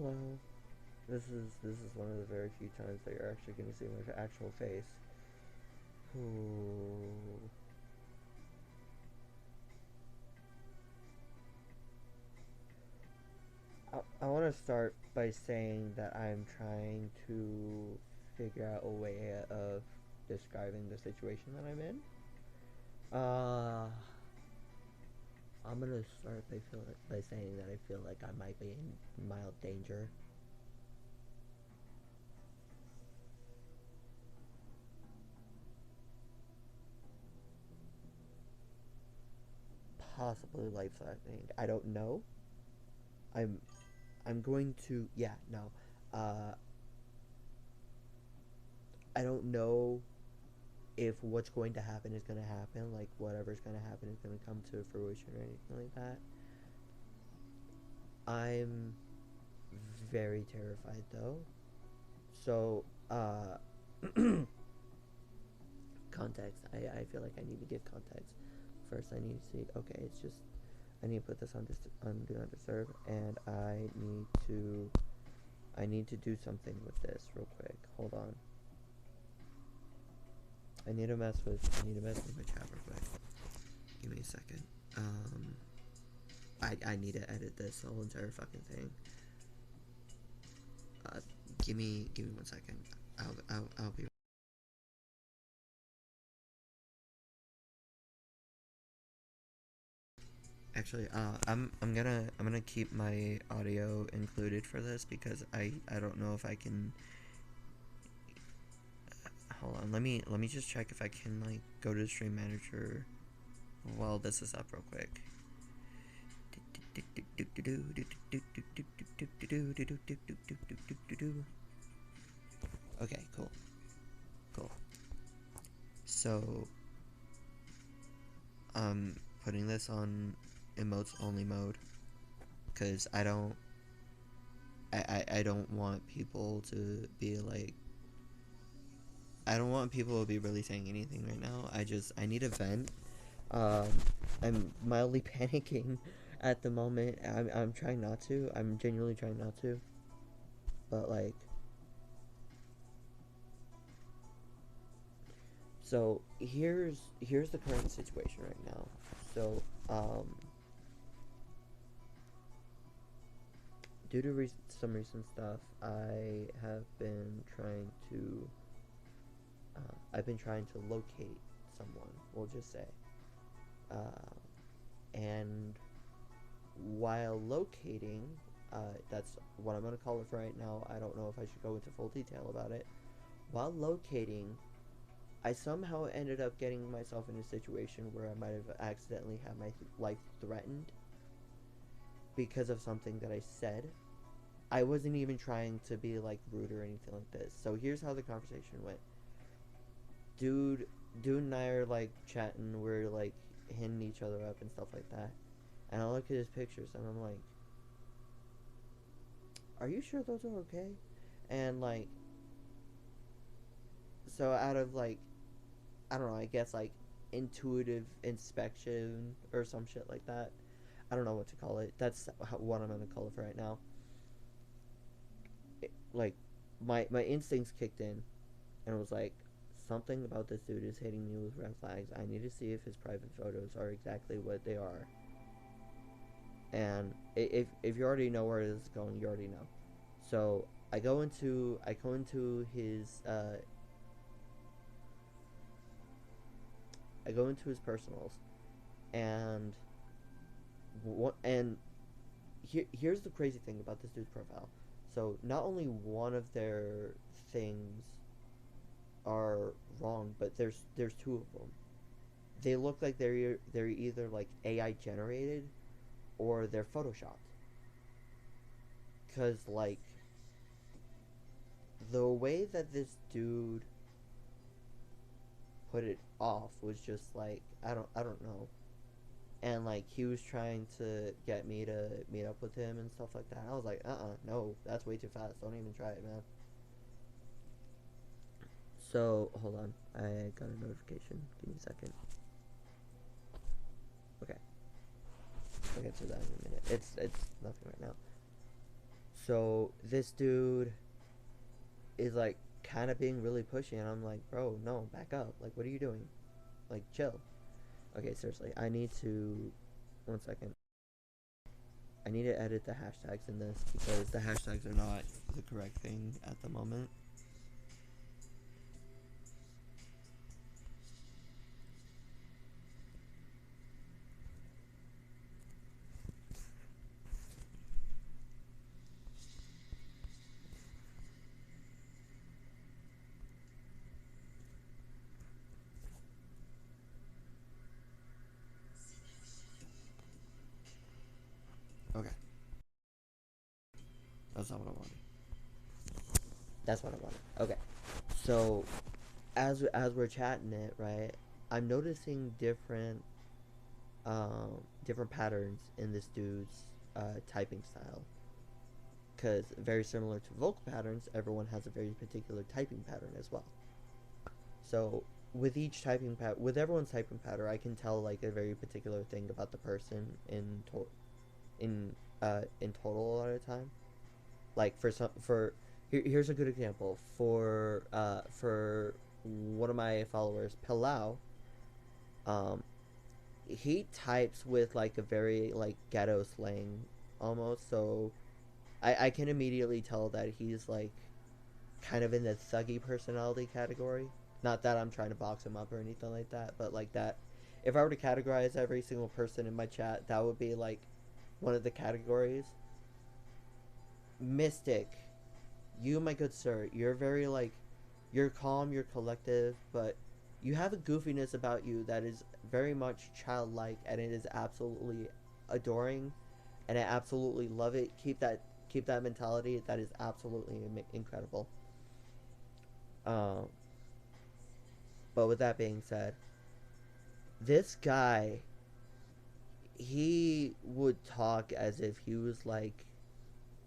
Hello. This is one of the very few times that you're actually going to see my actual face. Ooh. I want to start by saying that I'm trying to figure out a way of describing the situation that I'm in. I'm gonna start by saying that I feel like I might be in mild danger. Possibly life-threatening. I don't know. I'm I'm going to, yeah, no. Uh I don't know if what's going to happen is going to happen, like whatever's going to happen is going to come to fruition or anything like that. I'm very terrified though. So, context. I feel like I need to give context. First, I need to see, okay, it's just, I need to put this on Do Not Disturb, and I need to do something with this real quick. Hold on. I need to mess with my chat real quick. Give me a second. I need to edit this whole entire fucking thing. Give me 1 second. I'll be. Actually, I'm gonna keep my audio included for this because I don't know if I can. Hold on, let me just check if I can like go to the stream manager while this is up real quick. Okay, cool. So, I'm putting this on emotes only mode because I don't want people to be like, I don't want people to be really saying anything right now. I need a vent. Um, I'm mildly panicking at the moment. I'm trying not to. I'm genuinely trying not to. But like, so here's the current situation right now. So due to some recent stuff, have been trying to I've been trying to locate someone. We'll just say, and while locating, that's what I'm gonna call it for right now. I don't know if I should go into full detail about it. While locating, I somehow ended up getting myself in a situation where I might have accidentally had my life threatened because of something that I said. I wasn't even trying to be like rude or anything like this. So here's how the conversation went. Dude and I are like chatting, we're like hitting each other up and stuff like that. And I look at his pictures and I'm like, are you sure those are okay? And like, so out of like, I don't know, I guess like intuitive inspection or some shit like that. I don't know what to call it. That's what I'm gonna call it for right now. Like, my instincts kicked in, and it was like, something about this dude is hitting me with red flags. I need to see if his private photos are exactly what they are. And if you already know where this is going, you already know. So I go into his personals, and here's the crazy thing about this dude's profile. So not only one of their things are wrong, but there's two of them. They look like they're either like AI generated or they're photoshopped. Cause like the way that this dude put it off was just like, I don't know. And like he was trying to get me to meet up with him and stuff like that. I was like, no, that's way too fast. Don't even try it, man. So hold on, I got a notification. Give me a second. Okay, I'll get to that in a minute. It's nothing right now. So this dude is like kind of being really pushy, and I'm like, bro, no, back up. Like, what are you doing? Like, chill. Okay, seriously, I need to. 1 second. I need to edit the hashtags in this because the hashtags are not the correct thing at the moment. Okay, that's not what I wanted. That's what I wanted. Okay, so as we're chatting it, right? I'm noticing different patterns in this dude's typing style. Because very similar to vocal patterns, everyone has a very particular typing pattern as well. So with each with everyone's typing pattern, I can tell like a very particular thing about the person in total a lot of the time. Like here's a good example for one of my followers, Palau. Um, he types with like a very like ghetto slang almost, so I can immediately tell that he's like kind of in the thuggy personality category. Not that I'm trying to box him up or anything like that, but like that. If I were to categorize every single person in my chat, that would be like one of the categories. Mystic, you, my good sir, you're very like, you're calm, you're collective, but you have a goofiness about you that is very much childlike, and it is absolutely adoring, and I absolutely love it. Keep that mentality. That is absolutely incredible. Um, but with that being said, this guy, he would talk as if he was like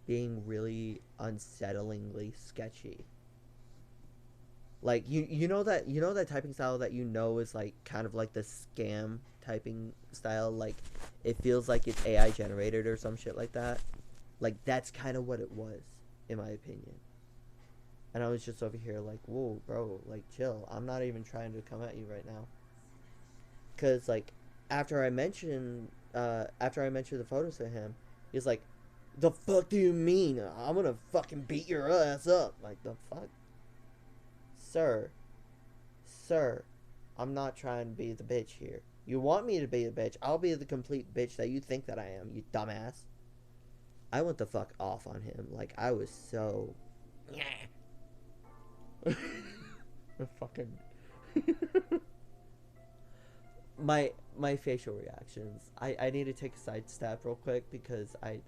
being really unsettlingly sketchy. Like you know that typing style that you know is like kind of like the scam typing style, like it feels like it's AI generated or some shit like that. Like that's kind of what it was, in my opinion. And I was just over here like, whoa, bro, like chill. I'm not even trying to come at you right now. Cause like after I mentioned the photos to him, he's like, the fuck do you mean? I'm gonna fucking beat your ass up. Like the fuck, sir, sir. I'm not trying to be the bitch here. You want me to be the bitch? I'll be the complete bitch that you think that I am. You dumbass. I went the fuck off on him. Like I was so. Fucking my facial reactions. I need to take a side step real quick because I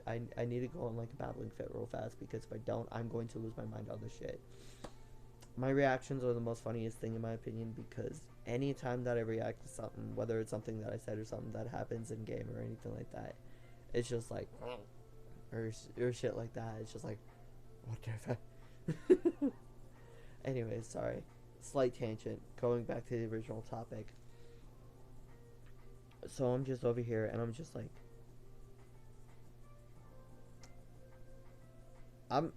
need to go on like a babbling fit real fast because if I don't, I'm going to lose my mind on this shit. My reactions are the most funniest thing in my opinion because anytime that I react to something, whether it's something that I said or something that happens in game or anything like that, it's just like or shit like that. It's just like what the fuck. Anyways, sorry. Slight tangent. Going back to the original topic. So I'm just over here and I'm just like I'm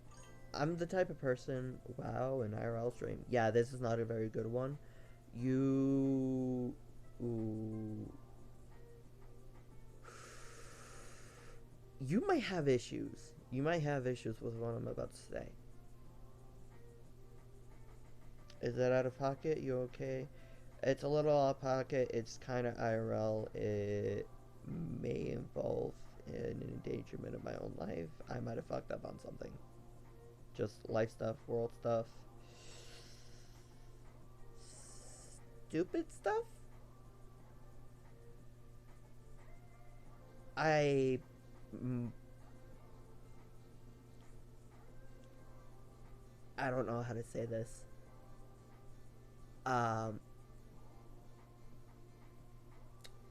I'm the type of person, wow, an IRL stream. Yeah, this is not a very good one. You ooh, you might have issues. You might have issues with what I'm about to say. Is that out of pocket? You okay? It's a little out of pocket. It's kind of IRL. It may involve an endangerment of my own life. I might have fucked up on something. Just life stuff, world stuff, stupid stuff. I mm, I don't know how to say this. Um,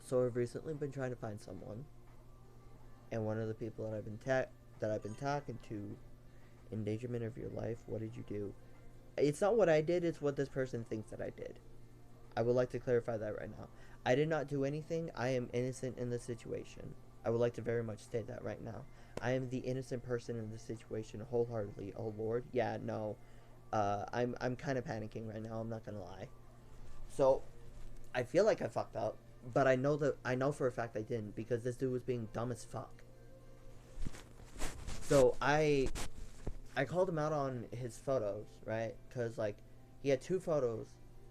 so I've recently been trying to find someone, and one of the people that I've been talking to, endangerment of your life. What did you do? It's not what I did. It's what this person thinks that I did. I would like to clarify that right now. I did not do anything. I am innocent in the situation. I would like to very much state that right now. I am the innocent person in this situation wholeheartedly. Oh Lord, yeah, no. I'm kind of panicking right now. I'm not gonna lie. So I feel like I fucked up, but I know for a fact I didn't because this dude was being dumb as fuck. So I called him out on his photos, right? Because like he had two photos,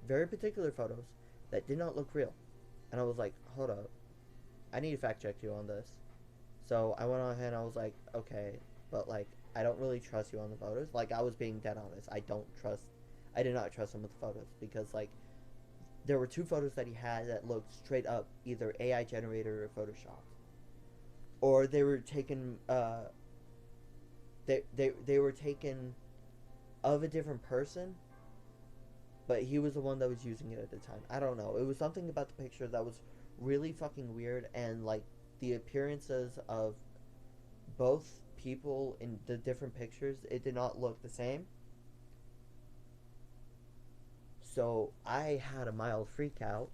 very particular photos that did not look real, and I was like, hold up, I need to fact check you on this. So I went on ahead and I was like, okay, but like I don't really trust you on the photos. Like I was being dead honest. I did not trust him with the photos because like there were two photos that he had that looked straight up either AI generated or Photoshop, or they were taken. They were taken of a different person, but he was the one that was using it at the time. I don't know. It was something about the picture that was really fucking weird, and like the appearances of both people in the different pictures, it did not look the same. So I had a mild freak out.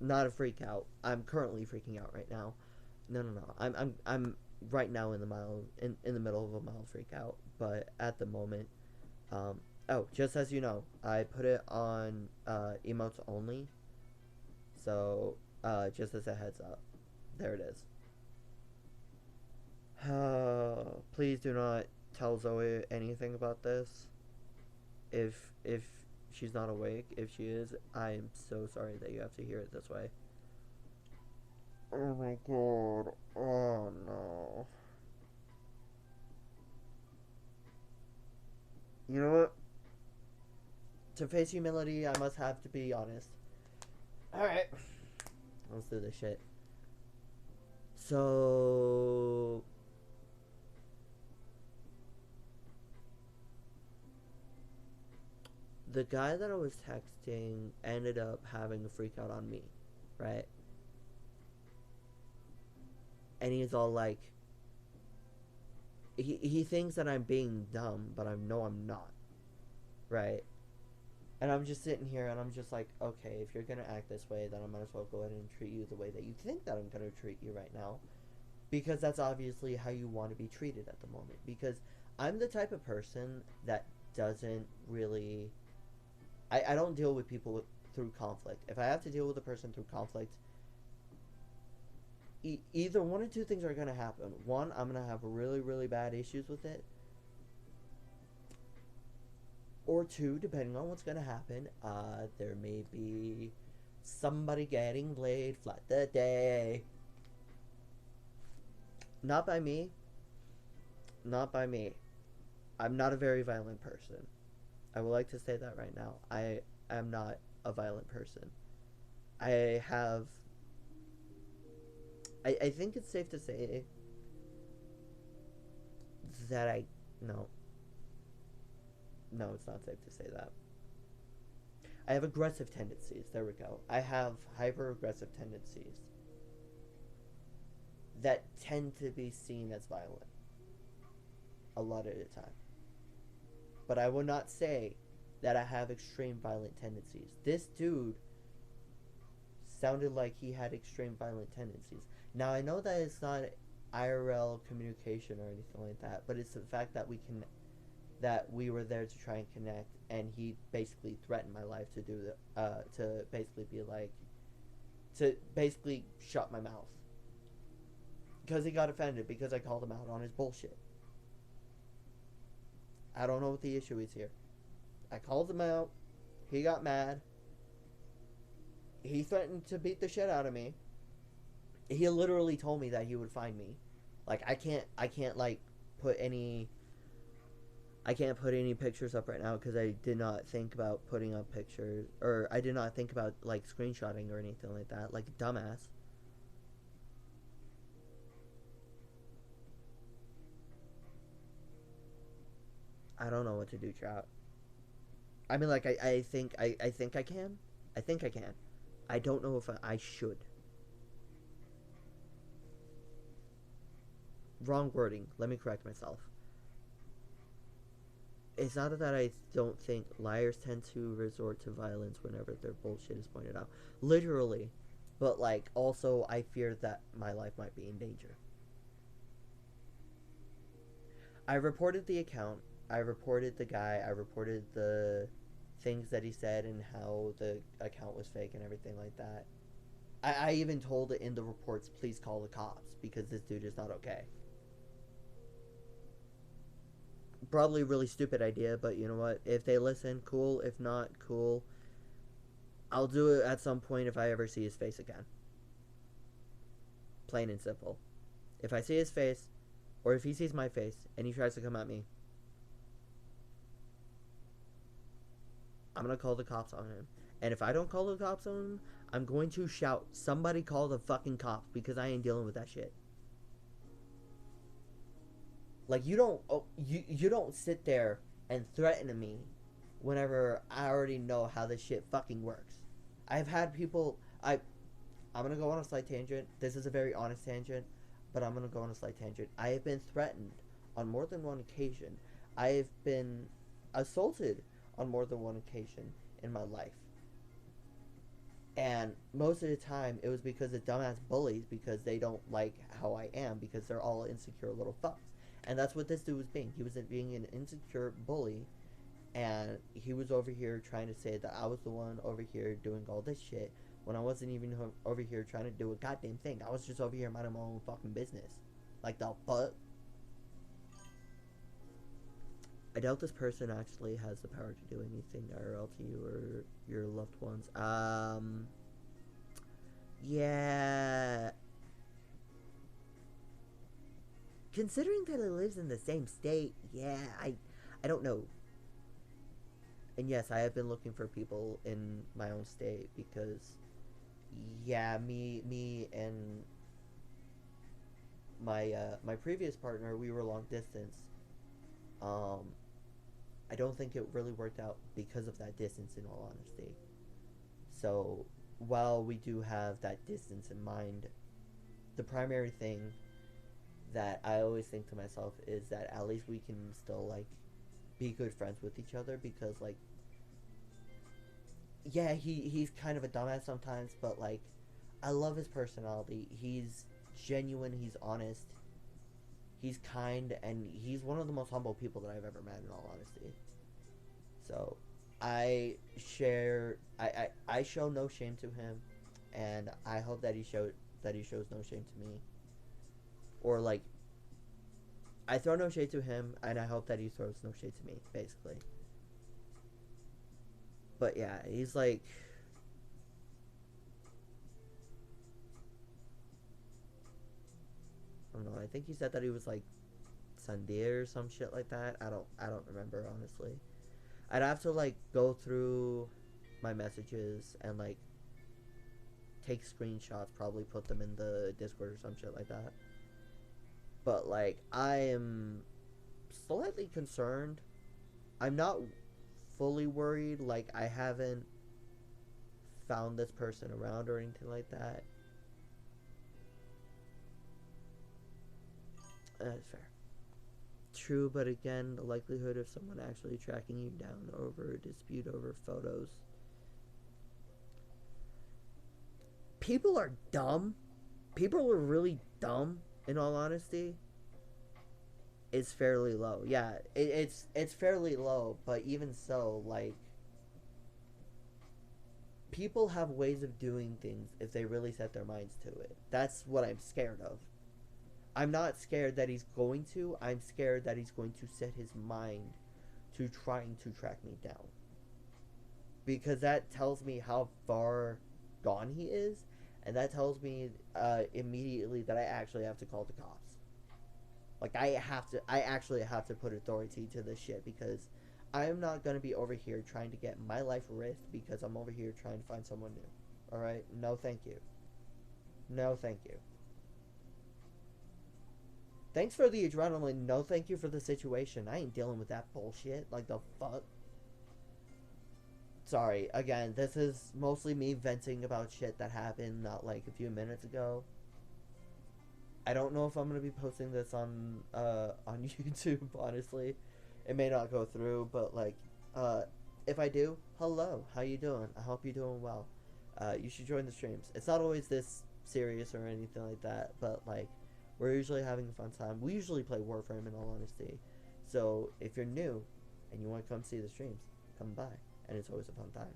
Not a freak out. I'm currently freaking out right now. No. I'm right now in the middle of a mild freak out, but at the moment, oh, just as you know, I put it on emotes only. So, just as a heads up, there it is. Please do not tell Zoe anything about this. If she's not awake, if she is, I am so sorry that you have to hear it this way. Oh my god. Oh no. You know what? To face humility, I must have to be honest. Alright. Let's do this shit. So the guy that I was texting ended up having a freak out on me, right? And he's all like, he thinks that I'm being dumb, but I know I'm not, right? And I'm just sitting here and I'm just like, okay, if you're gonna act this way, then I might as well go ahead and treat you the way that you think that I'm gonna treat you right now. Because that's obviously how you want to be treated at the moment. Because I'm the type of person that doesn't really. I don't deal with people through conflict. If I have to deal with a person through conflict, either one or two things are gonna happen. One, I'm gonna have really, really bad issues with it. Or two, depending on what's gonna happen, there may be somebody getting laid flat that day. Not by me. Not by me. I'm not a very violent person. I would like to say that right now. I am not a violent person. I have. I think it's safe to say that I. No. No, it's not safe to say that. I have aggressive tendencies. There we go. I have hyper aggressive tendencies that tend to be seen as violent a lot of the time. But I will not say that I have extreme violent tendencies. This dude sounded like he had extreme violent tendencies. Now I know that it's not IRL communication or anything like that, but it's the fact that we were there to try and connect, and he basically threatened my life to do to basically be like, to basically shut my mouth. Because he got offended because I called him out on his bullshit. I don't know what the issue is here. I called him out. He got mad. He threatened to beat the shit out of me. He literally told me that he would find me. Like, I can't like put any pictures up right now because I did not think about putting up pictures, or I did not think about like screenshotting or anything like that, like a dumbass. I don't know what to do, chat. I mean, like, I think I think I can. I think I can. I don't know if I should. Wrong wording. Let me correct myself. It's not that I don't think liars tend to resort to violence whenever their bullshit is pointed out. Literally, but like also I fear that my life might be in danger. I reported the account. I reported the guy. I reported the things that he said and how the account was fake and everything like that. I even told it in the reports, please call the cops because this dude is not okay. Probably a really stupid idea, but you know what? If they listen, cool. If not, cool. I'll do it at some point if I ever see his face again. Plain and simple. If I see his face, or if he sees my face and he tries to come at me, I'm gonna call the cops on him. And if I don't call the cops on him, I'm going to shout, somebody call the fucking cops because I ain't dealing with that shit. Like you don't sit there and threaten me whenever I already know how this shit fucking works. I've had people I'm gonna go on a slight tangent. This is a very honest tangent, but I'm gonna go on a slight tangent. I have been threatened on more than one occasion. I have been assaulted on more than one occasion in my life. And most of the time, it was because of dumbass bullies because they don't like how I am because they're all insecure little fucks. And that's what this dude was being. He was being an insecure bully, and he was over here trying to say that I was the one over here doing all this shit when I wasn't even over here trying to do a goddamn thing. I was just over here minding my own fucking business. Like the fuck? I doubt this person actually has the power to do anything IRL to you or your loved ones. Yeah. Considering that he lives in the same state, yeah, I don't know. And yes, I have been looking for people in my own state because, yeah, me and my previous partner, we were long distance. I don't think it really worked out because of that distance, in all honesty. So while we do have that distance in mind, the primary thing that I always think to myself is that at least we can still like be good friends with each other because like yeah, he's kind of a dumbass sometimes, but like I love his personality. He's genuine, he's honest, he's kind, and he's one of the most humble people that I've ever met, in all honesty. So I show no shame to him, and I hope that he shows no shame to me. Or like I throw no shade to him, and I hope that he throws no shade to me, basically. But yeah, he's like I don't know, I think he said that he was like Sandia or some shit like that. I don't remember, honestly. I'd have to like go through my messages and like take screenshots, probably put them in the Discord or some shit like that. But like I am slightly concerned. I'm not fully worried, like I haven't found this person around or anything like that. That's fair. True, but again, the likelihood of someone actually tracking you down over a dispute over photos. People are dumb. People are really dumb, in all honesty. It's fairly low. Yeah, it's fairly low, but even so, like people have ways of doing things if they really set their minds to it. That's what I'm scared of. I'm not scared that he's going to. I'm scared that he's going to set his mind to trying to track me down. Because that tells me how far gone he is, and that tells me immediately that I actually have to call the cops. Like I actually have to put authority to this shit because I am not going to be over here trying to get my life risked because I'm over here trying to find someone new. Alright? No thank you. No thank you. Thanks for the adrenaline. No thank you for the situation. I ain't dealing with that bullshit. Like the fuck? Sorry, again, this is mostly me venting about shit that happened not like a few minutes ago. I don't know if I'm gonna be posting this on YouTube, honestly. It may not go through, but like if I do, hello, how you doing? I hope you're doing well. You should join the streams. It's not always this serious or anything like that, but like we're usually having a fun time. We usually play Warframe in all honesty. So if you're new and you want to come see the streams, come by, and it's always a fun time.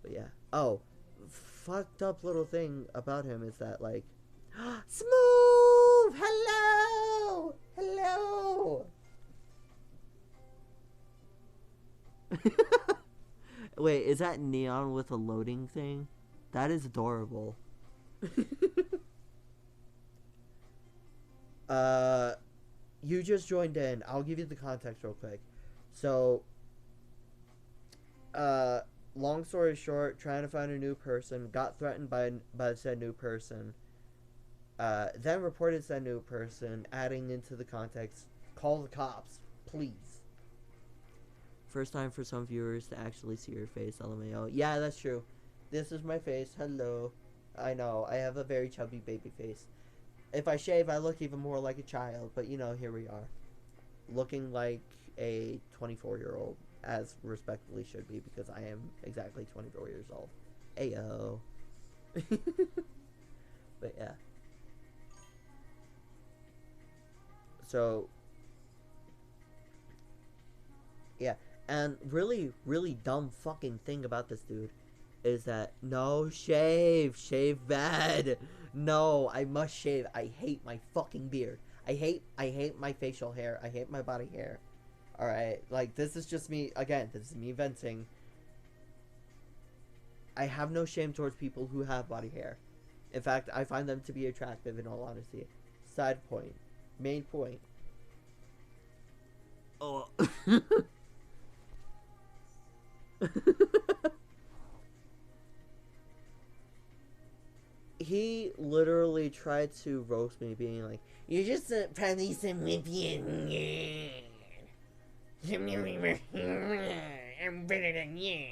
But yeah. Oh, fucked up little thing about him is that like, Smooth, hello, hello. Wait, is that Neon with a loading thing? That is adorable. You just joined in. I'll give you the context real quick. So, long story short, trying to find a new person, got threatened by said new person, then reported said new person, adding into the context, call the cops, please. First time for some viewers to actually see your face, LMAO. Yeah, that's true. This is my face. Hello. I know, I have a very chubby baby face. If I shave, I look even more like a child, but you know, here we are. Looking like a 24-year-old, as respectfully should be, because I am exactly 24 years old. Ayo. But yeah. So, yeah. And really, really dumb fucking thing about this dude is that no, shave bad. No, I must shave. I hate my fucking beard. I hate my facial hair. I hate my body hair. Alright, like this is just me, again, this is me venting. I have no shame towards people who have body hair. In fact, I find them to be attractive in all honesty. Side point. Main point. Oh. He literally tried to roast me, being like, "You're just probably some Olympian. I'm better than you."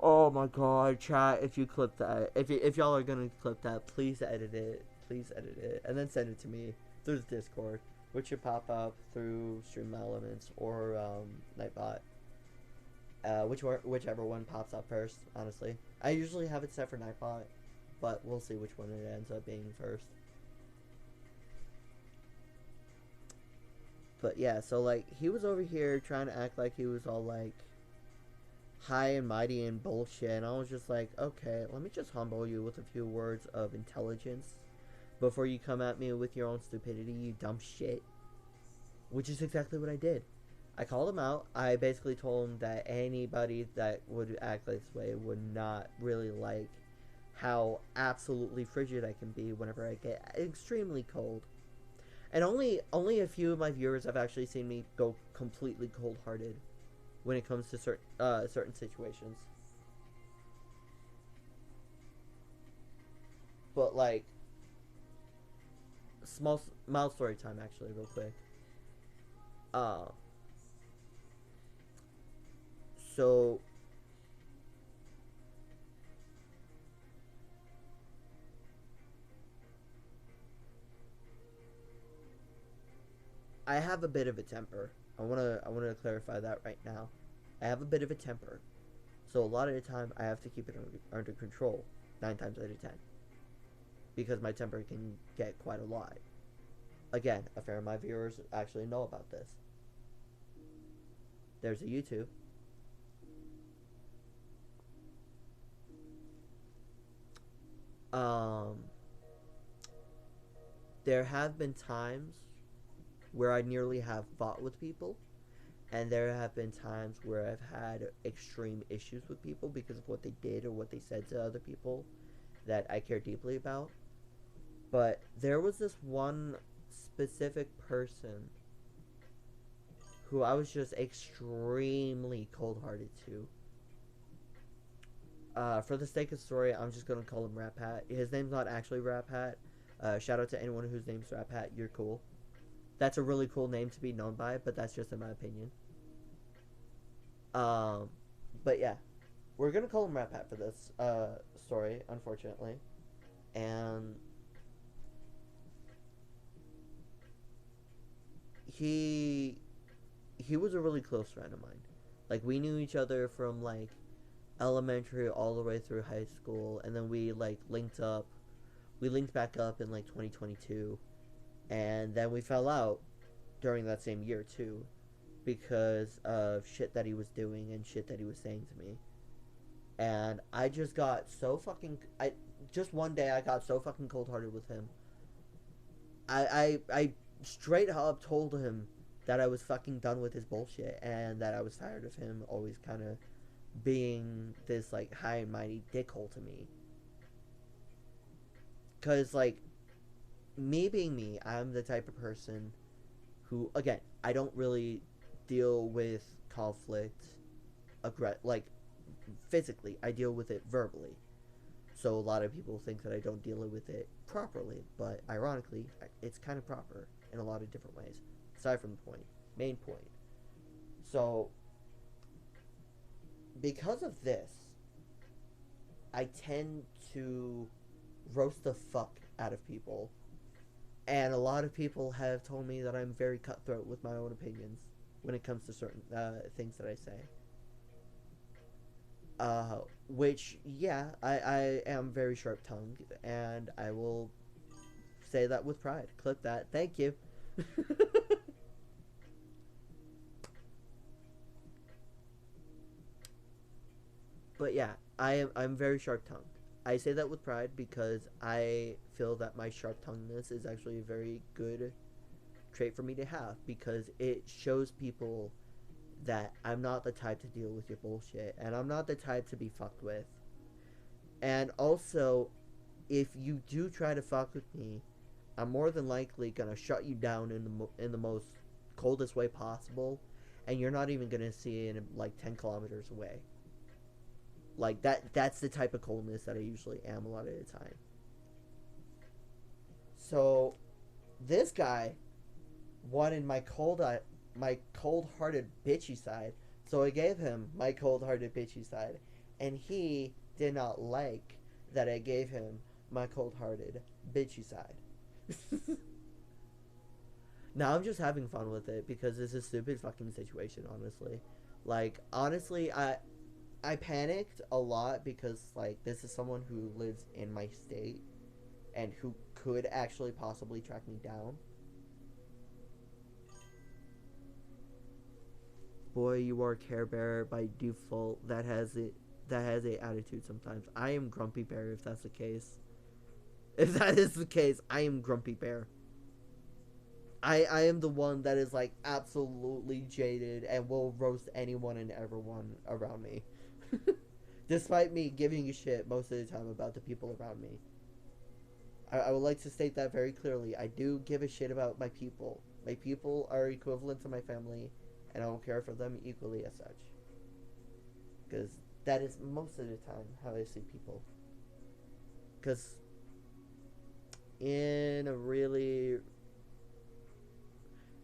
Oh my god, chat! If you clip that, if y'all are gonna clip that, please edit it. Please edit it, and then send it to me through the Discord, which should pop up through Stream Elements or Nightbot. Whichever one pops up first. Honestly, I usually have it set for Nightbot, but we'll see which one it ends up being first. But yeah, so like he was over here trying to act like he was all like high and mighty and bullshit, and I was just like, okay, let me just humble you with a few words of intelligence before you come at me with your own stupidity, you dumb shit. Which is exactly what I did. I called him out. I basically told him that anybody that would act this way would not really like how absolutely frigid I can be whenever I get extremely cold. And only a few of my viewers have actually seen me go completely cold-hearted when it comes to certain situations. But like, mild story time actually, real quick. So I have a bit of a temper. I wanna clarify that right now. I have a bit of a temper, so a lot of the time I have to keep it under control. 9 times out of 10, because my temper can get quite a lot. Again, a fair of my viewers actually know about this. There's a YouTube. There have been times where I nearly have fought with people, and there have been times where I've had extreme issues with people because of what they did or what they said to other people that I care deeply about. But there was this one specific person who I was just extremely cold-hearted to. For the sake of story, I'm just gonna call him Rap Hat. His name's not actually Rap Hat. Shout out to anyone whose name's Rap Hat. You're cool. That's a really cool name to be known by, but that's just in my opinion. But yeah, we're gonna call him Rap Hat for this story, unfortunately. And he he was a really close friend of mine. Like, we knew each other from like elementary all the way through high school, and then we like linked up. We linked back up in like 2022, and then we fell out during that same year too, because of shit that he was doing and shit that he was saying to me. And I just got so fucking I just one day I got so fucking cold hearted with him. I straight up told him that I was fucking done with his bullshit and that I was tired of him always kind of being this like high and mighty dickhole to me. Cause like me being me, I'm the type of person who, again, I don't really deal with conflict like physically. I deal with it verbally. So a lot of people think that I don't deal with it properly, but ironically, it's kind of proper in a lot of different ways. Aside from the main point. So because of this, I tend to roast the fuck out of people. And a lot of people have told me that I'm very cutthroat with my own opinions when it comes to certain things that I say. Which, yeah, I am very sharp-tongued, and I will say that with pride. Clip that. Thank you. But yeah, I'm very sharp-tongued. I say that with pride because I feel that my sharp-tonguedness is actually a very good trait for me to have, because it shows people that I'm not the type to deal with your bullshit, and I'm not the type to be fucked with. And also, if you do try to fuck with me, I'm more than likely gonna shut you down in the most coldest way possible, and you're not even gonna see it in like 10 kilometers away. Like that's the type of coldness that I usually am a lot of the time. So this guy wanted my cold-hearted bitchy side, so I gave him my cold-hearted bitchy side, and he did not like that I gave him my cold-hearted bitchy side. Now I'm just having fun with it because it's a stupid fucking situation, honestly. Like, honestly, I panicked a lot because like this is someone who lives in my state and who could actually possibly track me down. Boy, you are Care Bear by default. That has a attitude sometimes. I am Grumpy Bear if that's the case. If that is the case, I am Grumpy Bear. I am the one that is like absolutely jaded and will roast anyone and everyone around me. Despite me giving a shit most of the time about the people around me. I would like to state that very clearly. I do give a shit about my people. My people are equivalent to my family, and I will care for them equally as such. Because that is most of the time how I see people. Because in a really...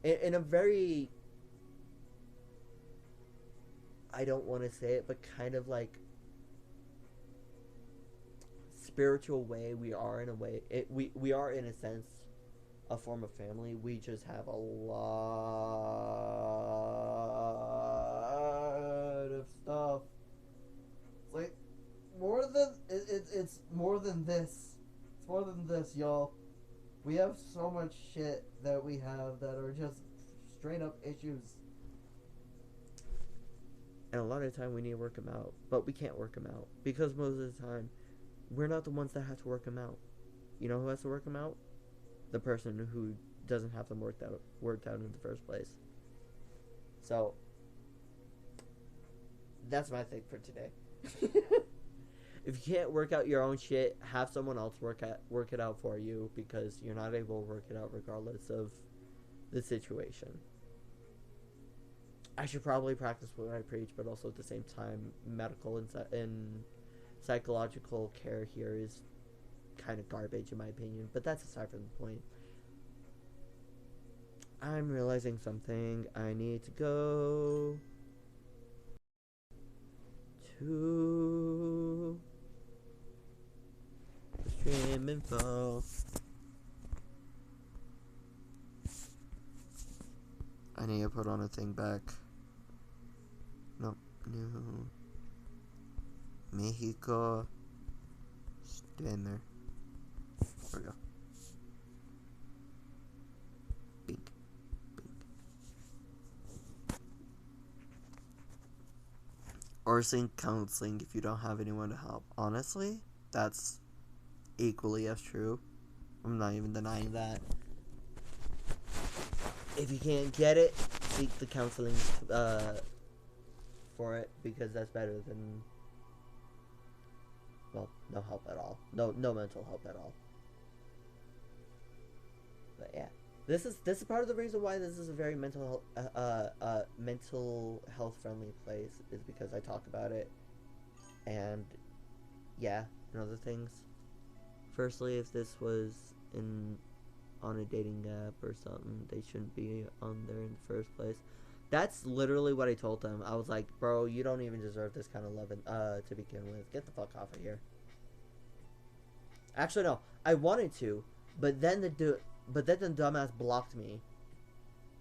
in a very... I don't want to say it, but kind of like spiritual way, we are in a way, we are in a sense a form of family. We just have a lot of stuff. It's like more than it's more than this. It's more than this, y'all. We have so much shit that we have that are just straight up issues. And a lot of the time we need to work them out, but we can't work them out because most of the time we're not the ones that have to work them out. You know who has to work them out? The person who doesn't have them worked out in the first place. So that's my thing for today. If you can't work out your own shit, have someone else work it out for you, because you're not able to work it out regardless of the situation. I should probably practice what I preach, but also at the same time, medical and psychological care here is kind of garbage in my opinion, but that's aside from the point. I'm realizing something. I need to go to the stream info. I need to put on a thing back. Nope. No. Mexico. Stay in there. There we go. Bink. Bink. Or seek counseling if you don't have anyone to help. Honestly, that's equally as true. I'm not even denying that. If you can't get it, seek the counseling for it, because that's better than, well, no help at all. No mental help at all. But yeah, this is part of the reason why this is a very mental health friendly place, is because I talk about it. And yeah, and other things. Firstly, if this was on a dating app or something, they shouldn't be on there in the first place. That's literally what I told them. I was like, bro, you don't even deserve this kind of love to begin with. Get the fuck off of here. Actually, no. I wanted to, but then the dumbass blocked me,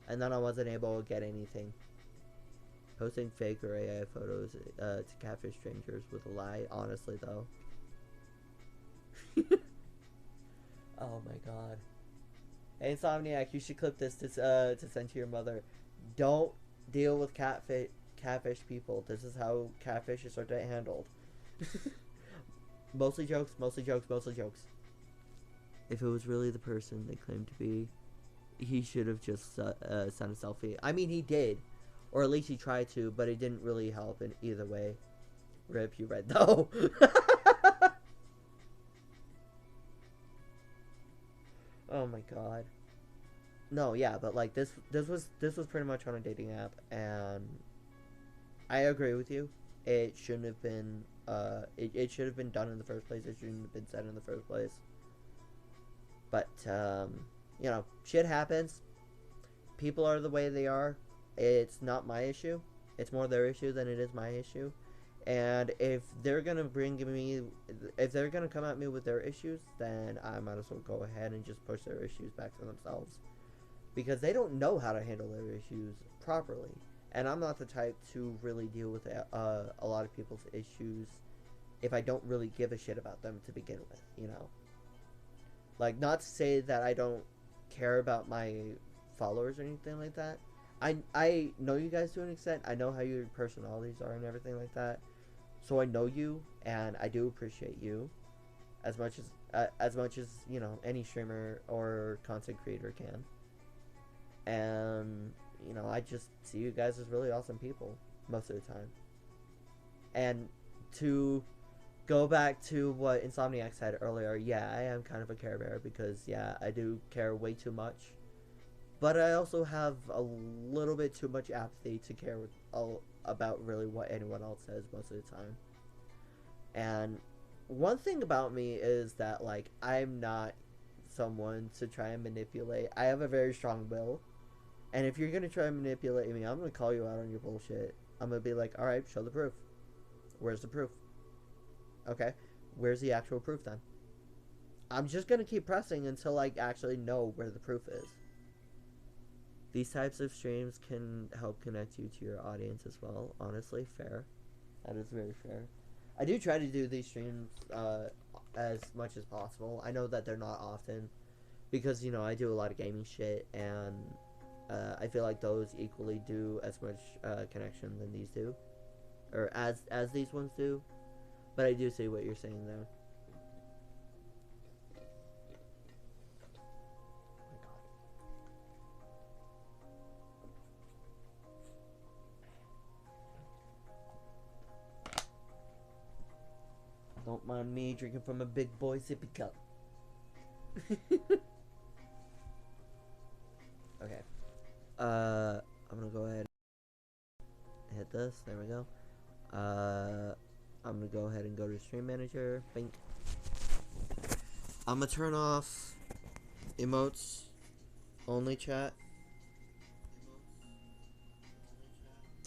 and then I wasn't able to get anything. Posting fake or AI photos to catfish strangers with a lie. Honestly, though. Oh my god. Hey, Insomniac, you should clip this to send to your mother. Don't deal with catfish people. This is how catfishes are handled. Mostly jokes, mostly jokes, mostly jokes. If it was really the person they claimed to be, he should have just sent a selfie. I mean, he did. Or at least he tried to, but it didn't really help in either way. Rip, you read though. Oh my god. No, yeah, but like this was pretty much on a dating app, and I agree with you. It shouldn't have been it should have been done in the first place. It shouldn't have been said in the first place. But you know, shit happens. People are the way they are. It's not my issue. It's more their issue than it is my issue. And if they're gonna if they're gonna come at me with their issues, then I might as well go ahead and just push their issues back to themselves, because they don't know how to handle their issues properly. And I'm not the type to really deal with a lot of people's issues if I don't really give a shit about them to begin with, you know. Like, not to say that I don't care about my followers or anything like that. I know you guys to an extent. I know how your personalities are and everything like that. So I know you, and I do appreciate you as much as you know, any streamer or content creator can. And you know, I just see you guys as really awesome people most of the time. And to go back to what Insomniac said earlier, yeah, I am kind of a care bear, because yeah, I do care way too much. But I also have a little bit too much apathy to care about really what anyone else says most of the time. And one thing about me is that, like, I'm not someone to try and manipulate. I have a very strong will. And if you're going to try and manipulate me, I'm going to call you out on your bullshit. I'm going to be like, alright, show the proof. Where's the proof? Okay, where's the actual proof then? I'm just going to keep pressing until I actually know where the proof is. These types of streams can help connect you to your audience as well. Honestly, fair. That is very fair. I do try to do these streams as much as possible. I know that they're not often, because, you know, I do a lot of gaming shit, and I feel like those equally do as much connection than these do, or as these ones do. But I do see what you're saying there. Don't mind me drinking from a big boy sippy cup. Okay. I'm gonna go ahead and hit this. There we go. I'm gonna go ahead and go to Stream Manager. Bink. I'm gonna turn off emotes only chat.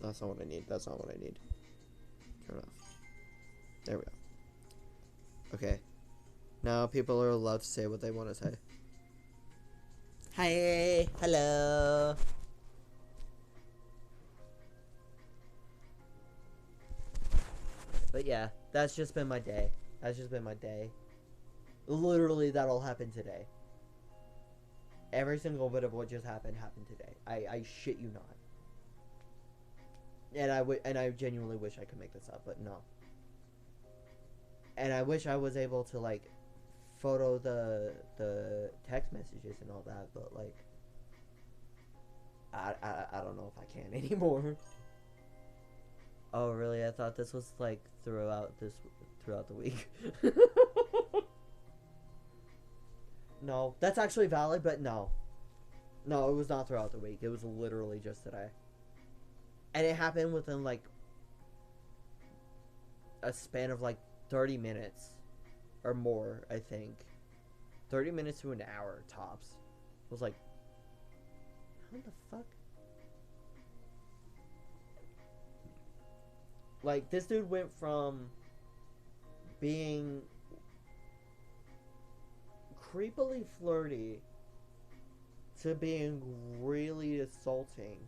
That's not what I need. That's not what I need. Turn off. There we go. Okay. Now people are allowed to say what they want to say. Hi. Hello. But yeah, that's just been my day. That's just been my day. Literally, that all happened today. Every single bit of what just happened today. I shit you not. And I genuinely wish I could make this up, but no. And I wish I was able to like photo the text messages and all that, but like I don't know if I can anymore. Oh really? I thought this was like throughout the week. No, that's actually valid, but no. No, it was not throughout the week. It was literally just today. And it happened within like a span of like 30 minutes or more, I think. 30 minutes to an hour tops. I was like, how the fuck? Like, this dude went from being creepily flirty to being really assaulting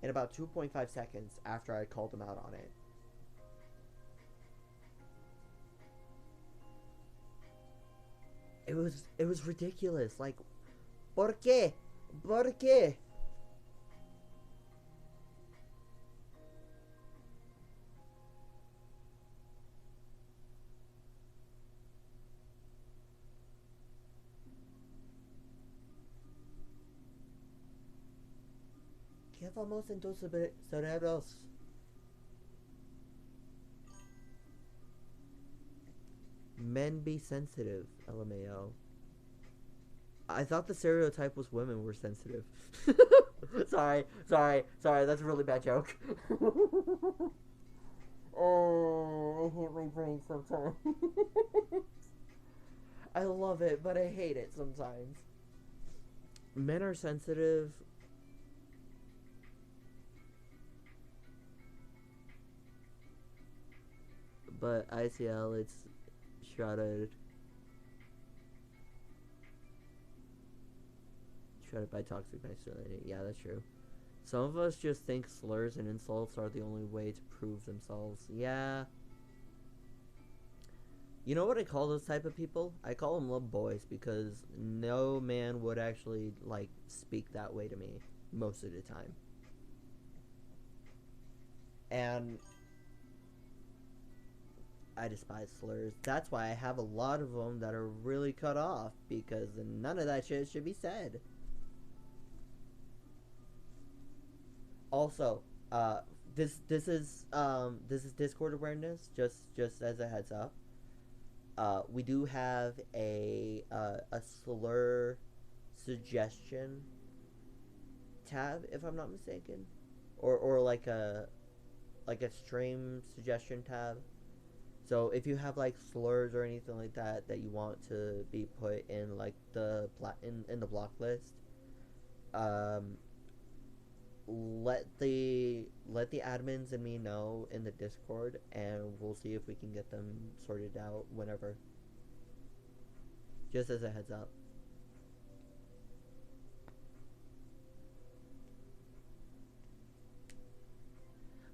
in about 2.5 seconds after I called him out on it. It was ridiculous. Like, ¿por qué? ¿Por qué? ¿Qué vamos en tus cerebros? Men be sensitive, LMAO. I thought the stereotype was women were sensitive. sorry, that's a really bad joke. Oh, I hate my brain sometimes. I love it, but I hate it sometimes. Men are sensitive. But ICL, it's shrouded by toxic masculinity. Yeah, that's true. Some of us just think slurs and insults are the only way to prove themselves. Yeah. You know what I call those type of people? I call them little boys, because no man would actually, like, speak that way to me most of the time. And I despise slurs. That's why I have a lot of them that are really cut off, because none of that shit should be said. Also, this is Discord awareness, just as a heads up. We do have a slur suggestion tab, if I'm not mistaken, or like a stream suggestion tab. So if you have like slurs or anything like that you want to be put in like the in the block list, let the admins and me know in the Discord, and we'll see if we can get them sorted out whenever. Just as a heads up.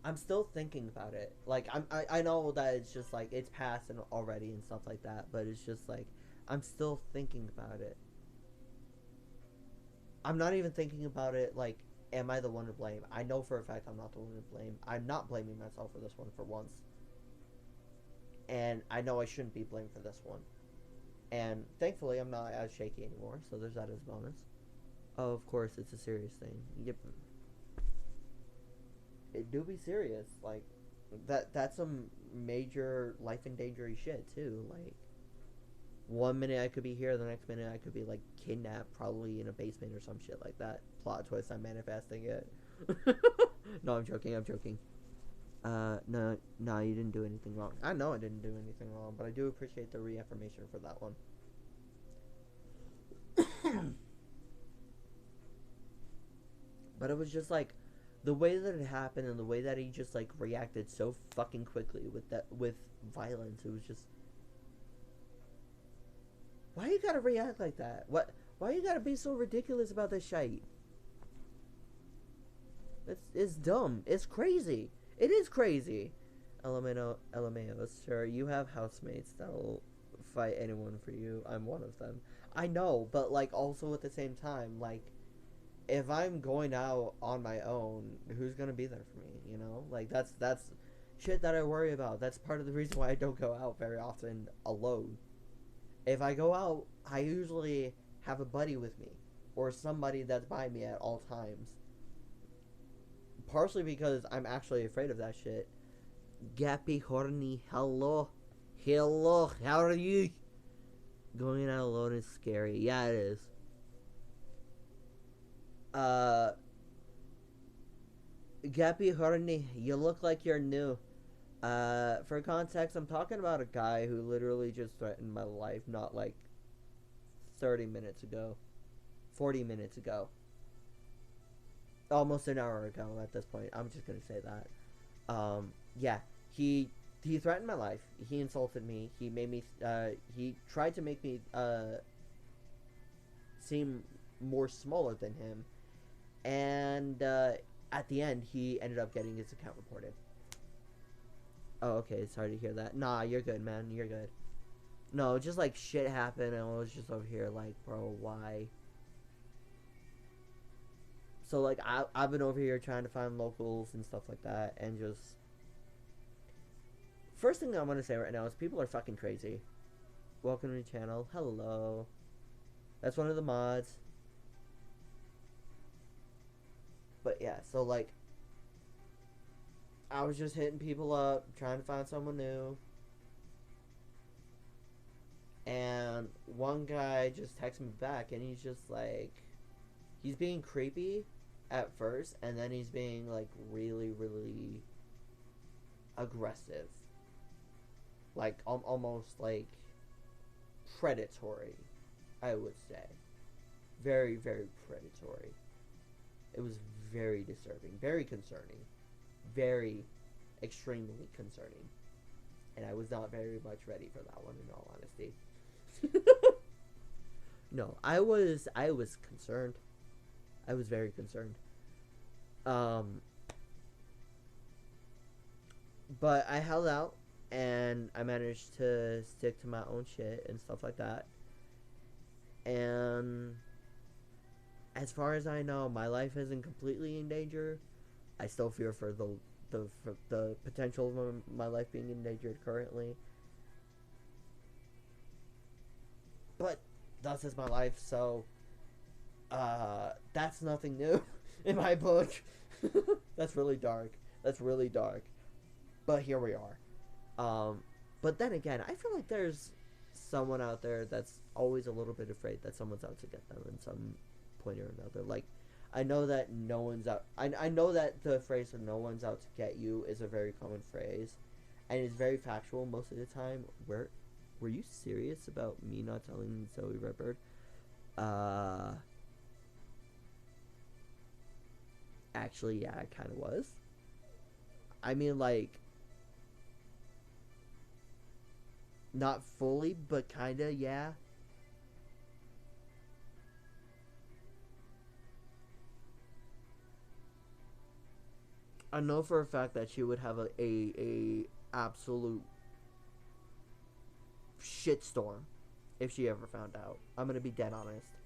I'm still thinking about it. Like, I know that it's just like it's passed and already and stuff like that, but it's just like I'm still thinking about it. I'm not even thinking about it like, am I the one to blame? I know for a fact I'm not the one to blame. I'm not blaming myself for this one for once. And I know I shouldn't be blamed for this one. And thankfully I'm not as shaky anymore, so there's that as a bonus. Oh, of course, it's a serious thing. Yep. It do be serious. Like, that's some major life endangering shit too. Like, one minute I could be here, the next minute I could be like kidnapped, probably in a basement or some shit like that. Plot twist, I'm manifesting it. No, I'm joking. No, you didn't do anything wrong. I know I didn't do anything wrong, but I do appreciate the reaffirmation for that one. But it was just like the way that it happened and the way that he just like reacted so fucking quickly with violence. It was just, why you gotta react like that? Why you gotta be so ridiculous about this shit? It's dumb. It's crazy. It is crazy. LMAO, sure, you have housemates that'll fight anyone for you. I'm one of them. I know, but like also at the same time, like if I'm going out on my own, who's gonna be there for me? You know, like that's shit that I worry about. That's part of the reason why I don't go out very often alone. If I go out, I usually have a buddy with me or somebody that's by me at all times. Partially because I'm actually afraid of that shit. Gappy horny, hello, how are you? Going out alone is scary. Yeah, it is. Uh, Gappy horny, you look like you're new. For context, I'm talking about a guy who literally just threatened my life not like 30 minutes ago, 40 minutes ago, almost an hour ago at this point. I'm just gonna say that. Yeah, he threatened my life. He insulted me. He made me. He tried to make me seem more smaller than him, and at the end, he ended up getting his account reported. Oh, okay. Sorry to hear that. Nah, you're good, man. You're good. No, just like shit happened, and I was just over here like, bro, why? So like, I've been over here trying to find locals and stuff like that, and just first thing I'm gonna say right now is people are fucking crazy. Welcome to the channel. Hello. That's one of the mods. But yeah, so like, I was just hitting people up, trying to find someone new. And one guy just texted me back, and he's just like, he's being creepy at first, and then he's being like really, really aggressive. Like, almost like predatory, I would say. Very, very predatory. It was very disturbing, very concerning, very extremely concerning. And I was not very much ready for that one, in all honesty. No, I was concerned. I was very concerned. But I held out, and I managed to stick to my own shit and stuff like that. And as far as I know, my life isn't completely in danger. I still fear for the potential of my life being endangered currently. But thus is my life, so that's nothing new in my book. That's really dark. That's really dark. But here we are. But then again, I feel like there's someone out there that's always a little bit afraid that someone's out to get them in some point or another. Like, I know that no one's out. I know that the phrase "no one's out to get you" is a very common phrase, and it's very factual most of the time. Were you serious about me not telling Zoe Redbird? Actually, yeah, I kind of was. I mean, like, not fully, but kinda, yeah. I know for a fact that she would have a absolute shitstorm if she ever found out. I'm gonna be dead honest.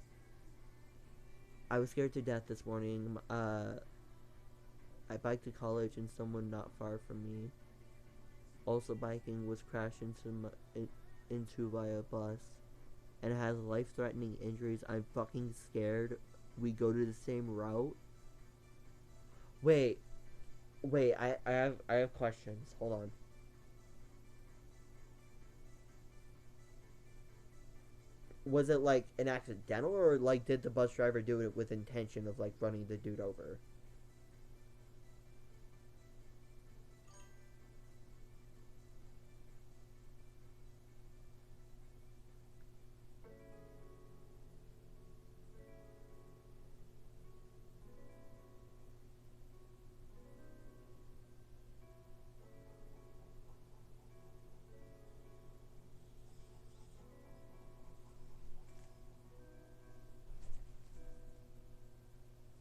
I was scared to death this morning. I biked to college and someone not far from me, also biking, was crashed into by a bus and has life-threatening injuries. I'm fucking scared. We go to the same route. Wait, I have questions. Hold on. Was it like an accidental, or like did the bus driver do it with intention of like running the dude over?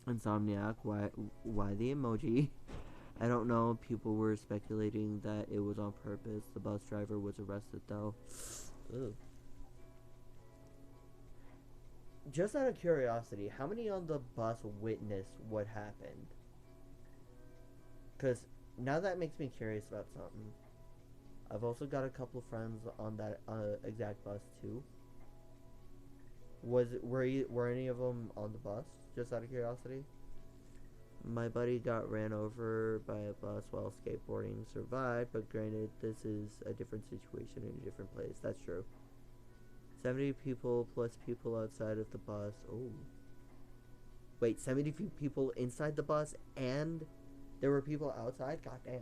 Insomniac, why the emoji? I don't know. People were speculating that it was on purpose. The bus driver was arrested, though. Ugh. Just out of curiosity, how many on the bus witnessed what happened? Because now that makes me curious about something. I've also got a couple of friends on that exact bus too. Were any of them on the bus? Just out of curiosity. My buddy got ran over by a bus while skateboarding, survived, but granted, this is a different situation in a different place. That's true. 70 people plus people outside of the bus. Oh. Wait, 70 people inside the bus and there were people outside? God damn.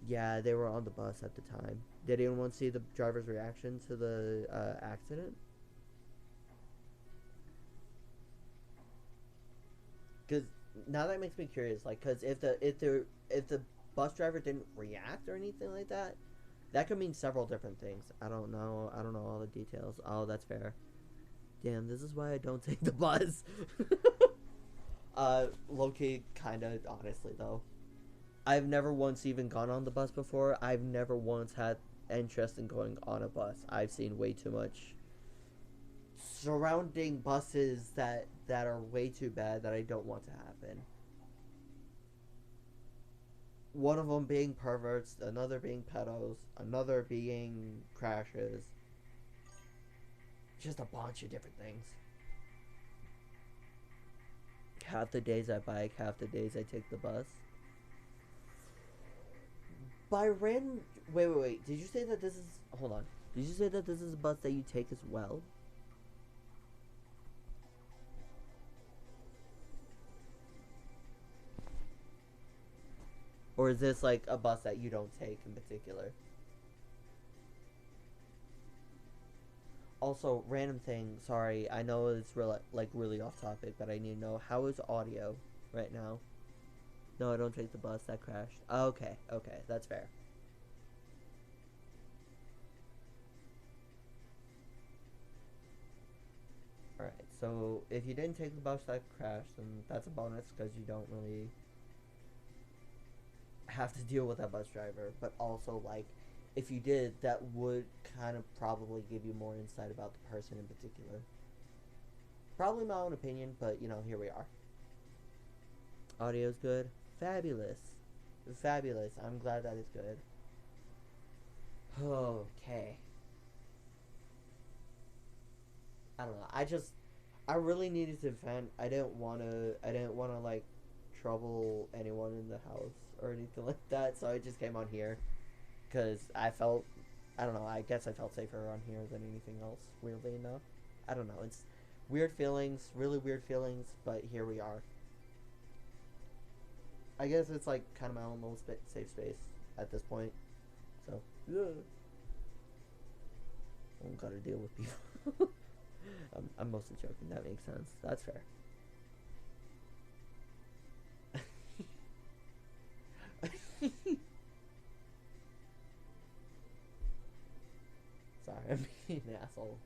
Yeah, they were on the bus at the time. Did anyone see the driver's reaction to the accident? Because now that makes me curious. Like, because if the bus driver didn't react or anything like that, that could mean several different things. I don't know all the details. Oh, that's fair. Damn, this is why I don't take the bus. Low-key, kinda, honestly, though. I've never once even gone on the bus before. I've never once had interest in going on a bus. I've seen way too much surrounding buses that are way too bad that I don't want to happen. One of them being perverts, another being pedos, another being crashes. Just a bunch of different things. Half the days I bike, half the days I take the bus. By random... Wait. Did you say that this is... Hold on. Did you say that this is a bus that you take as well? Or is this like a bus that you don't take in particular? Also, random thing, sorry, I know it's really off topic, but I need to know, how is audio right now? No, I don't take the bus, that crashed. Okay, that's fair. Alright, so if you didn't take the bus that crashed, then that's a bonus, because you don't really have to deal with that bus driver, but also, like, if you did, that would kind of probably give you more insight about the person in particular. Probably my own opinion, but, you know, here we are. Audio's good. Fabulous. Fabulous. I'm glad that is good. Okay. I don't know. I really needed to vent. I didn't want to, like, trouble anyone in the house or anything like that, so I just came on here. Because I don't know, I guess I felt safer on here than anything else, weirdly enough. I don't know, it's weird feelings, really weird feelings, but here we are. I guess it's like kind of my own little safe space at this point. So, yeah. I don't gotta deal with people. I'm mostly joking, that makes sense. That's fair. Sorry, I'm being an asshole.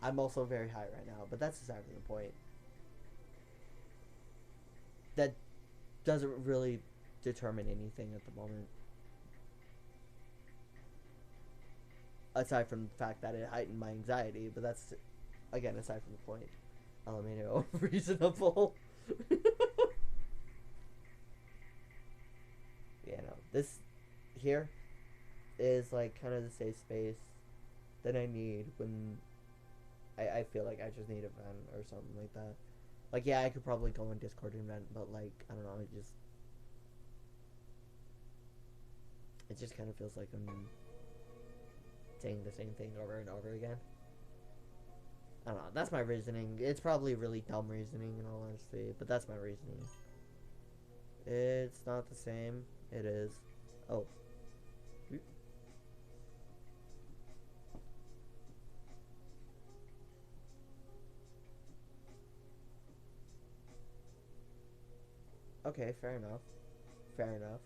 I'm also very high right now, but that's exactly the point. That doesn't really determine anything at the moment. Aside from the fact that it heightened my anxiety, but that's, again, aside from the point. I'll make it reasonable. Yeah, no. This here is like kind of the safe space that I need when I feel like I just need a vent or something like that. Like, yeah, I could probably go on Discord and vent, but like, I don't know, it just kind of feels like I'm saying the same thing over and over again. I don't know, that's my reasoning. It's probably really dumb reasoning in all honesty, but that's my reasoning. It's not the same. It is. Oh. Okay, fair enough. Fair enough.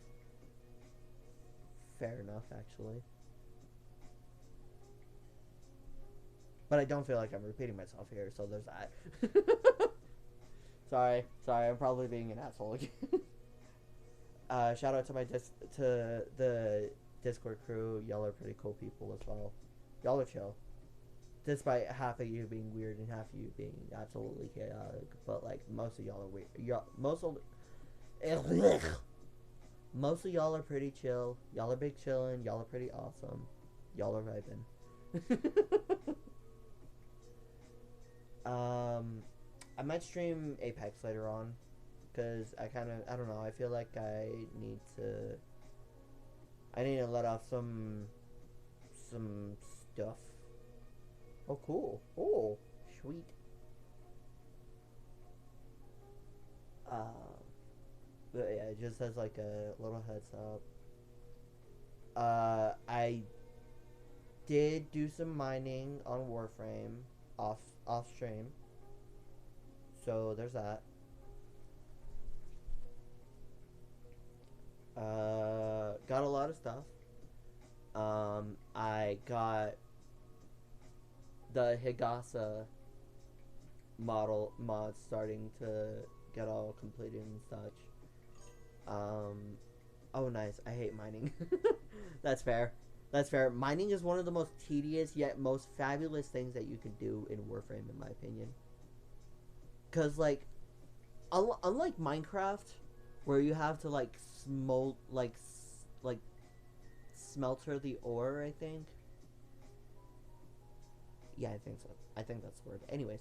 Fair enough, actually. But I don't feel like I'm repeating myself here, so there's that. Sorry, I'm probably being an asshole again. Shout out to to the Discord crew. Y'all are pretty cool people as well. Y'all are chill, despite half of you being weird and half of you being absolutely chaotic. But like most of y'all are weird. Most of y'all are pretty chill. Y'all are big chillin'. Y'all are pretty awesome. Y'all are vibing. I might stream Apex later on, cause I don't know. I feel like I need to let off some stuff. Oh, cool. Oh, sweet. But yeah, it just has like a little heads up. I did do some mining on Warframe off stream. So there's that. Got a lot of stuff. I got the Higasa mods starting to get all completed and such. Oh nice. I hate mining. That's fair. That's fair. Mining is one of the most tedious yet most fabulous things that you can do in Warframe, in my opinion. Cause like, unlike Minecraft, where you have to like smelter the ore, I think. Yeah, I think so. I think that's the word. Anyways,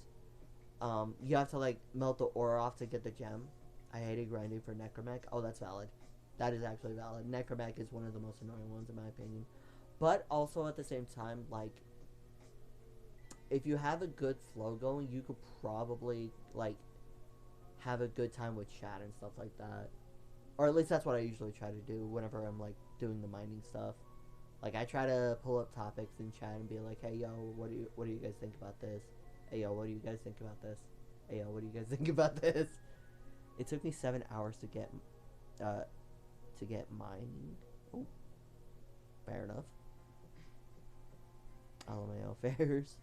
you have to like melt the ore off to get the gem. I hated grinding for Necromech. Oh, that's valid. That is actually valid. Necromech is one of the most annoying ones in my opinion. But also at the same time, like, if you have a good flow going, you could probably like have a good time with chat and stuff like that. Or at least that's what I usually try to do whenever I'm like doing the mining stuff. Like I try to pull up topics in chat and be like, "Hey yo, what do you guys think about this? Hey yo, what do you guys think about this? Hey yo, what do you guys think about this?" It took me 7 hours to get mining. Oh, fair enough. LMAO fairs.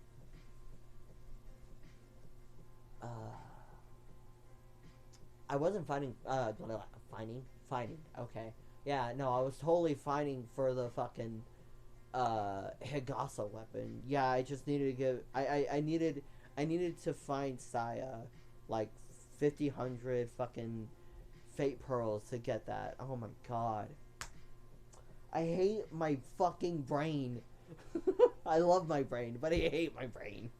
I wasn't finding okay. Yeah, no, I was totally finding for the fucking Higasa weapon. Yeah, I just needed to give I needed to find Saya like 50 fucking fate pearls to get that. Oh my god. I hate my fucking brain. I love my brain, but I hate my brain.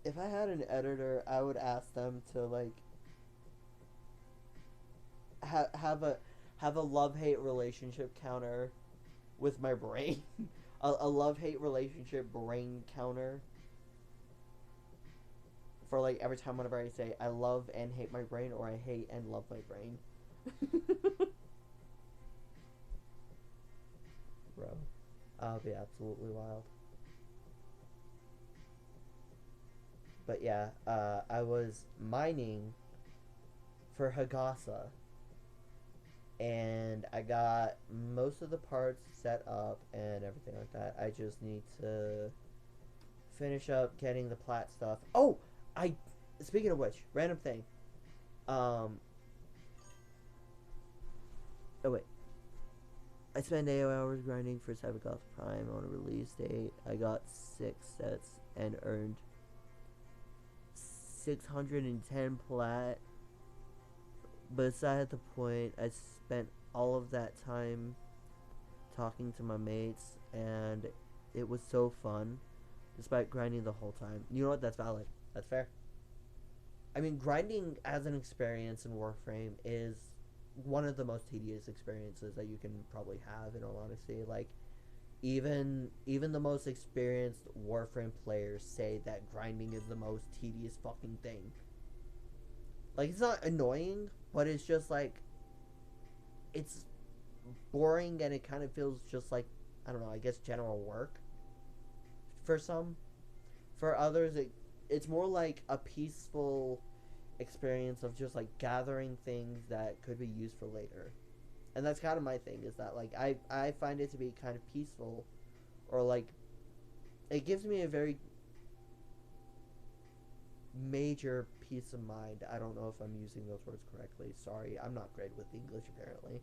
If I had an editor, I would ask them to like have a love-hate relationship counter with my brain. A love-hate relationship brain counter for like every time whenever I say I love and hate my brain or I hate and love my brain. Bro, I'll be absolutely wild. But yeah, I was mining for Higasa, and I got most of the parts set up and everything like that. I just need to finish up getting the plat stuff. Oh, speaking of which, random thing. Oh wait, I spent 8 hours grinding for Cybergoth Prime on a release date. I got 6 sets and earned 610 plat. Beside the point, I spent all of that time talking to my mates, and it was so fun, despite grinding the whole time. You know what? That's valid. That's fair. I mean, grinding as an experience in Warframe is one of the most tedious experiences that you can probably have, in all honesty. Like, even the most experienced Warframe players say that grinding is the most tedious fucking thing. Like, it's not annoying, but it's just like, it's boring and it kind of feels just like, I don't know, I guess general work for some. For others, it's more like a peaceful experience of just like gathering things that could be used for later. And that's kind of my thing, is that like I find it to be kind of peaceful or like it gives me a very major peace of mind. I don't know if I'm using those words correctly. Sorry, I'm not great with English apparently.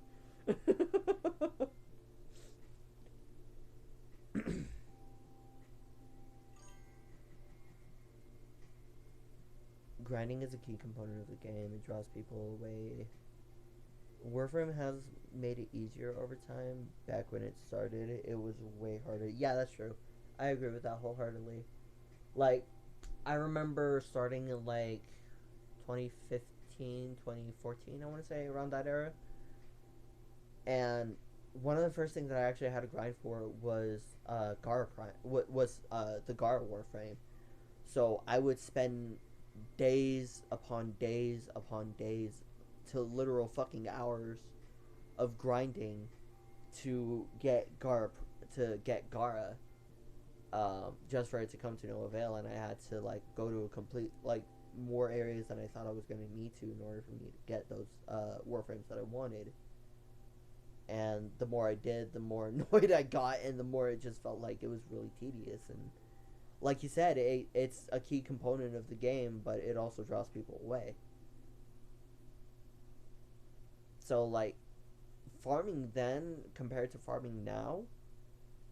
Grinding is a key component of the game. It draws people away. Warframe has made it easier over time. Back when it started, it was way harder. Yeah, that's true. I agree with that wholeheartedly. Like, I remember starting in like 2015, 2014, I want to say, around that era. And one of the first things that I actually had to grind for was Gara Prime. Was the Gara Warframe. So I would spend days upon days upon days to literal fucking hours of grinding to get Gara just for it to come to no avail, and I had to like go to a complete like more areas than I thought I was going to need to in order for me to get those warframes that I wanted. And the more I did, the more annoyed I got, and the more it just felt like it was really tedious. And like you said, it's a key component of the game, but it also draws people away. So like farming then compared to farming now,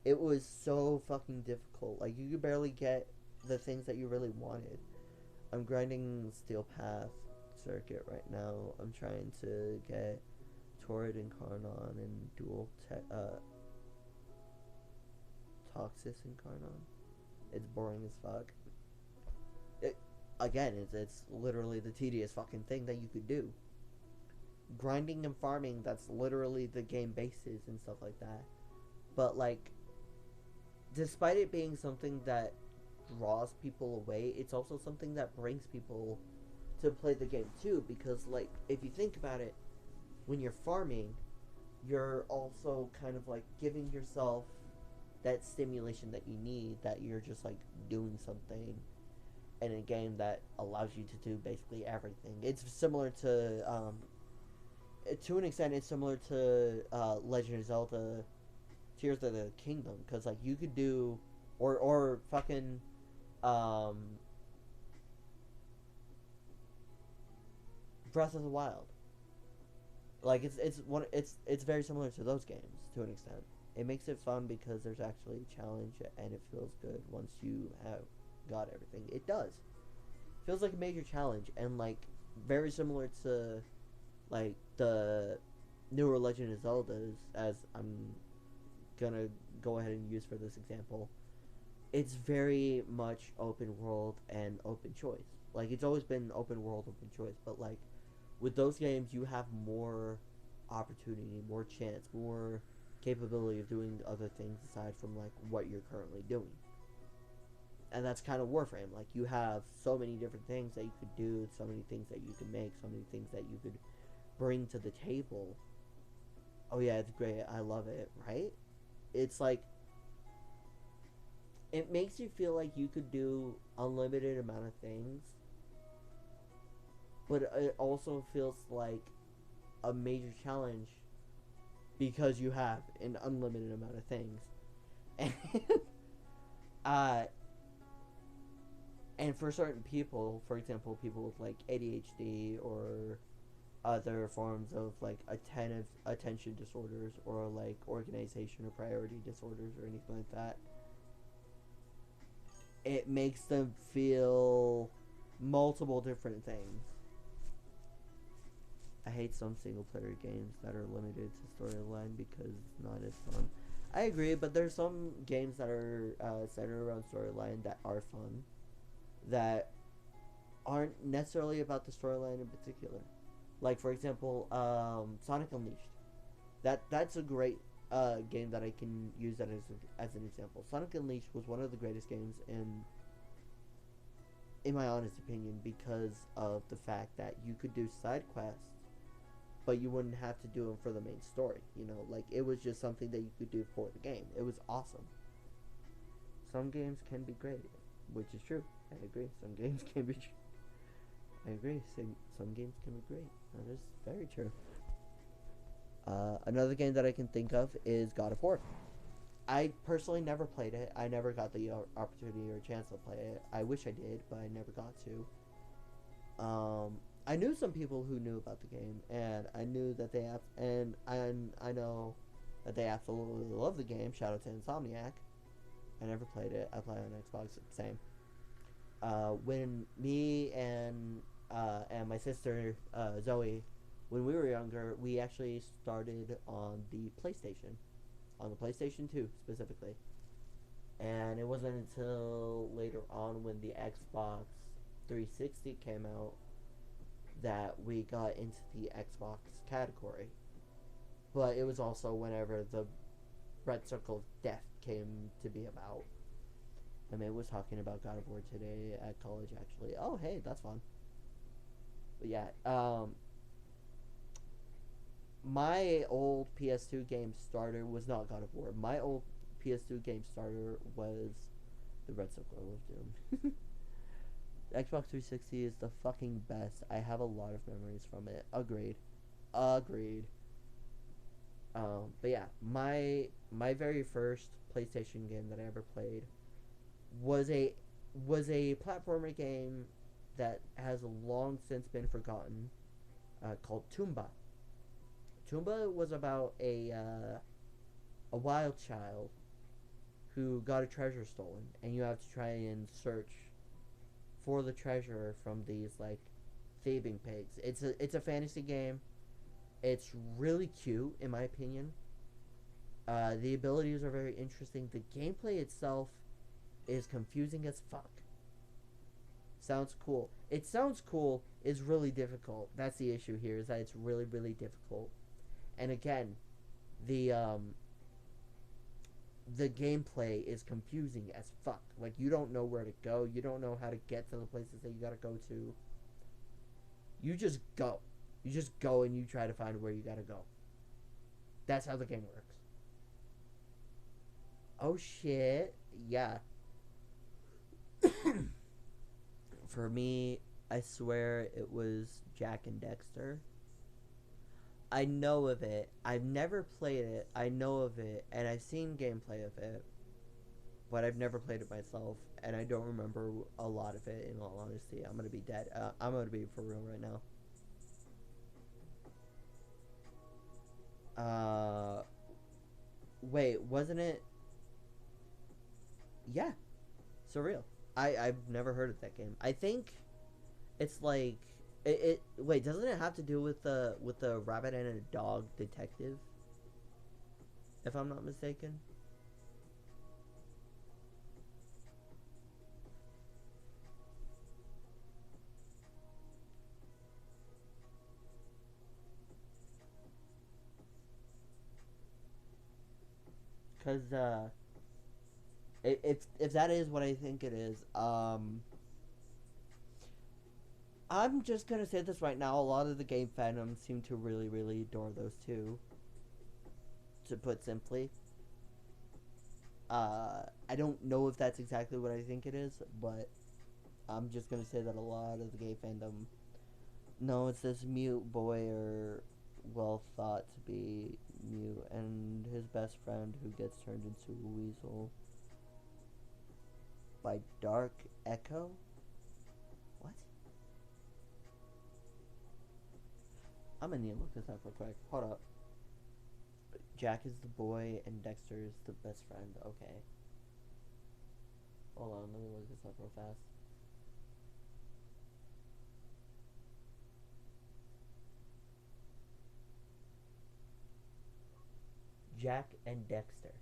it was so fucking difficult. Like you could barely get the things that you really wanted. I'm grinding Steel Path circuit right now. I'm trying to get Torrid and Karnon and Toxis and Karnon. It's boring as fuck. It's literally the tedious fucking thing that you could do. Grinding and farming, that's literally the game basis and stuff like that. But like, despite it being something that draws people away, it's also something that brings people to play the game too. Because like, if you think about it, when you're farming, you're also kind of like giving yourself that stimulation that you need, that you're just like doing something in a game that allows you to do basically everything. It's similar to an extent, it's similar to Legend of Zelda Tears of the Kingdom, because like you could do or fucking Breath of the Wild. Like it's very similar to those games to an extent. It makes it fun because there's actually a challenge and it feels good once you have got everything. It does. Feels like a major challenge, and like very similar to like the newer Legend of Zeldas, as I'm gonna go ahead and use for this example. It's very much open world and open choice. Like it's always been open world, open choice, but like with those games you have more opportunity, more chance, more capability of doing other things aside from like what you're currently doing. And that's kind of Warframe. Like you have so many different things that you could do, so many things that you could make, so many things that you could bring to the table. Oh yeah, it's great. I love it, right? It's like it makes you feel like you could do unlimited amount of things, but it also feels like a major challenge because you have an unlimited amount of things. And and for certain people, for example, people with like ADHD or other forms of like attention disorders or like organization or priority disorders or anything like that, it makes them feel multiple different things. I hate some single player games that are limited to storyline because it's not as fun. I agree, but there's some games that are centered around storyline that are fun, that aren't necessarily about the storyline in particular. Like for example, Sonic Unleashed. That's a great game that I can use that as an example. Sonic Unleashed was one of the greatest games in my honest opinion, because of the fact that you could do side quests, but you wouldn't have to do them for the main story. You know, like it was just something that you could do for the game. It was awesome. Some games can be great, which is true. I agree. Some games can be. I agree. Some games can be great. That is very true. Another game that I can think of is God of War. I personally never played it. I never got the opportunity or chance to play it. I wish I did, but I never got to. I knew some people who knew about the game, and I knew that I know that they absolutely love the game. Shout out to Insomniac. I never played it. I play on Xbox. Same. When me and my sister Zoe, when we were younger, we actually started on the PlayStation 2 specifically. And it wasn't until later on when the Xbox 360 came out that we got into the Xbox category. But it was also whenever the Red Circle of Death came to be about. I mean, was talking about God of War today at college, actually. Oh, hey, that's fun. But yeah, my old PS2 game starter was not God of War. My old PS2 game starter was the Red Circle of Doom. Xbox 360 is the fucking best. I have a lot of memories from it. Agreed. But yeah, my very first PlayStation game that I ever played was a platformer game that has long since been forgotten, called Toomba. Toomba was about a wild child who got a treasure stolen, and you have to try and search for the treasure from these like thieving pigs. It's a fantasy game. It's really cute in my opinion. The abilities are very interesting. The gameplay itself is confusing as fuck. Sounds cool. It sounds cool. Is really difficult. That's the issue here. Is that it's really really difficult. And again, the gameplay is confusing as fuck. Like, you don't know where to go. You don't know how to get to the places that you gotta go to. You just go. You just go and you try to find where you gotta go. That's how the game works. Oh shit. Yeah. For me, I swear it was Jak and Daxter. I know of it. I've never played it. I know of it, and I've seen gameplay of it, but I've never played it myself, and I don't remember a lot of it. In all honesty, I'm gonna be dead. I'm gonna be for real right now. Wait, wasn't it? Yeah, Surreal. I've never heard of that game. I think it's like it wait, doesn't it have to do with the rabbit and a dog detective? If I'm not mistaken. Cause if that is what I think it is, I'm just gonna say this right now. A lot of the game fandoms seem to really, really adore those two. To put simply, I don't know if that's exactly what I think it is, but I'm just gonna say that a lot of the gay fandom. No, it's this mute boy, or well thought to be mute, and his best friend who gets turned into a weasel by Dark Echo. What? I'm gonna need to look this up real quick. Hold up. Jak is the boy and Dexter is the best friend. Okay. Hold on, let me look this up real fast. Jak and Dexter.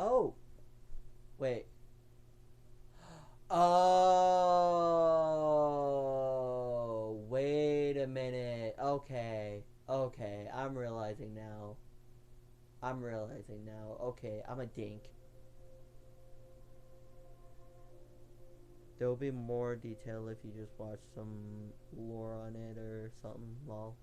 Oh! Wait. Oh! Wait a minute. Okay. Okay, I'm realizing now. Okay, I'm a dink. There'll be more detail if you just watch some lore on it or something. Well,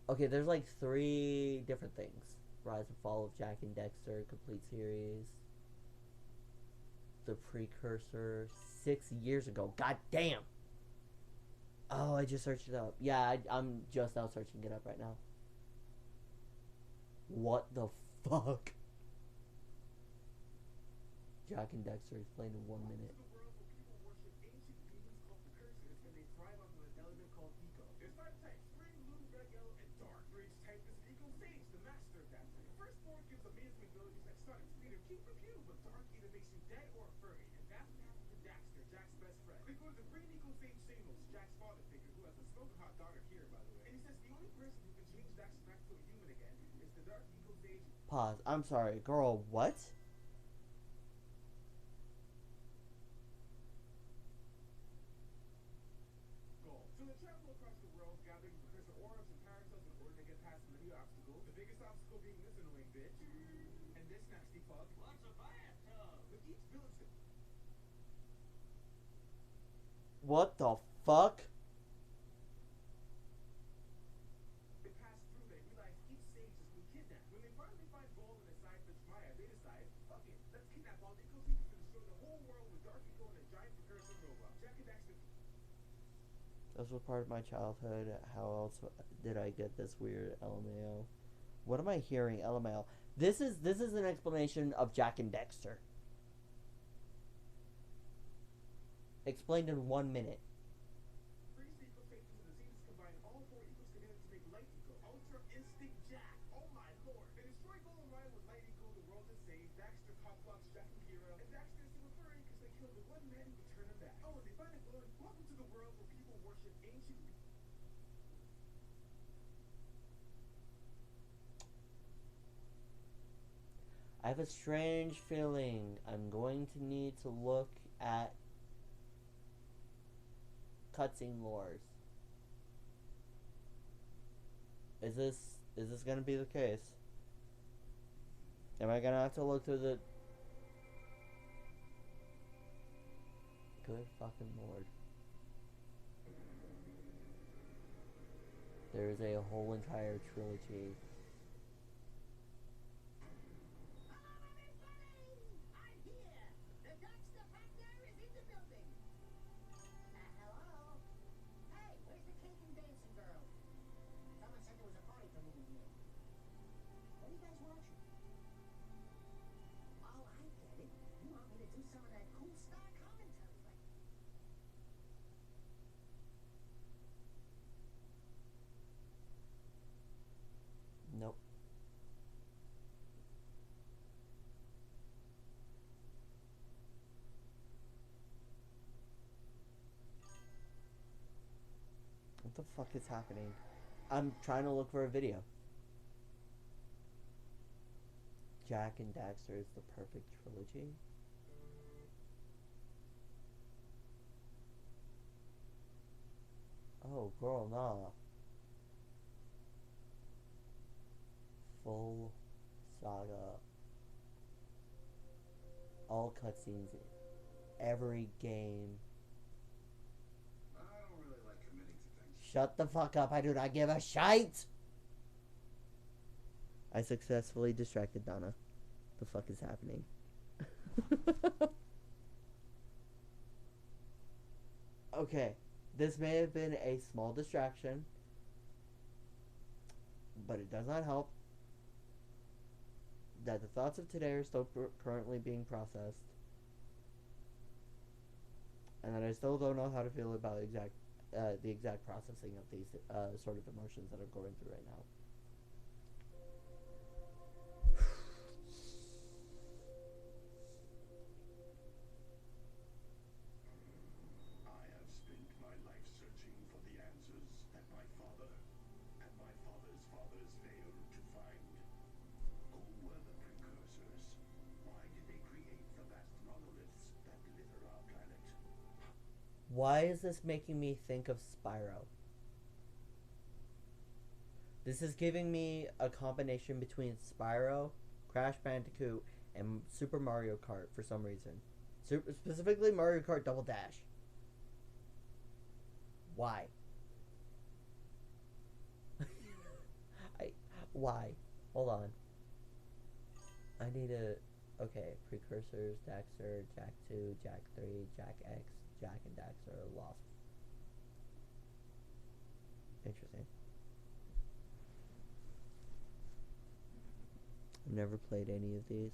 okay, there's like 3 different things. Rise and Fall of Jak and Dexter, complete series. The precursor, 6 years ago. God damn! Oh, I just searched it up. Yeah, I'm just now searching it up right now. What the fuck? Jack and Dexter explained in 1 minute. Pause. I'm sorry, girl. What? What the fuck? This was part of my childhood. How else did I get this weird LMAO? What am I hearing? LMAO. This is an explanation of Jack and Dexter. Explained in 1 minute. I have a strange feeling I'm going to need to look at cutscene lores. Is this gonna be the case? Am I gonna have to look through the... Good fucking lord. There is a whole entire trilogy. Nope. What the fuck is happening? I'm trying to look for a video. Jack and Daxter is the perfect trilogy. Oh, girl, nah. Full saga. All cutscenes. Every game. I don't really like committing to things. Shut the fuck up. I do not give a shite. I successfully distracted Donna. The fuck is happening? Okay. This may have been a small distraction, but it does not help that the thoughts of today are still currently being processed, and that I still don't know how to feel about the exact processing of these sort of emotions that I'm going through right now. I have spent my life searching for the answers that my father and my father's fathers failed to find. Who were the precursors? Why did they create the vast monoliths that litter our planet? Why is this making me think of Spyro? This is giving me a combination between Spyro, Crash Bandicoot, and Super Mario Kart for some reason. Specifically Mario Kart Double Dash. Why? Why? Hold on. I need a... Okay, precursors, Daxter, Jack 2, Jack 3, Jack X, Jack and Daxter are lost. Never played any of these.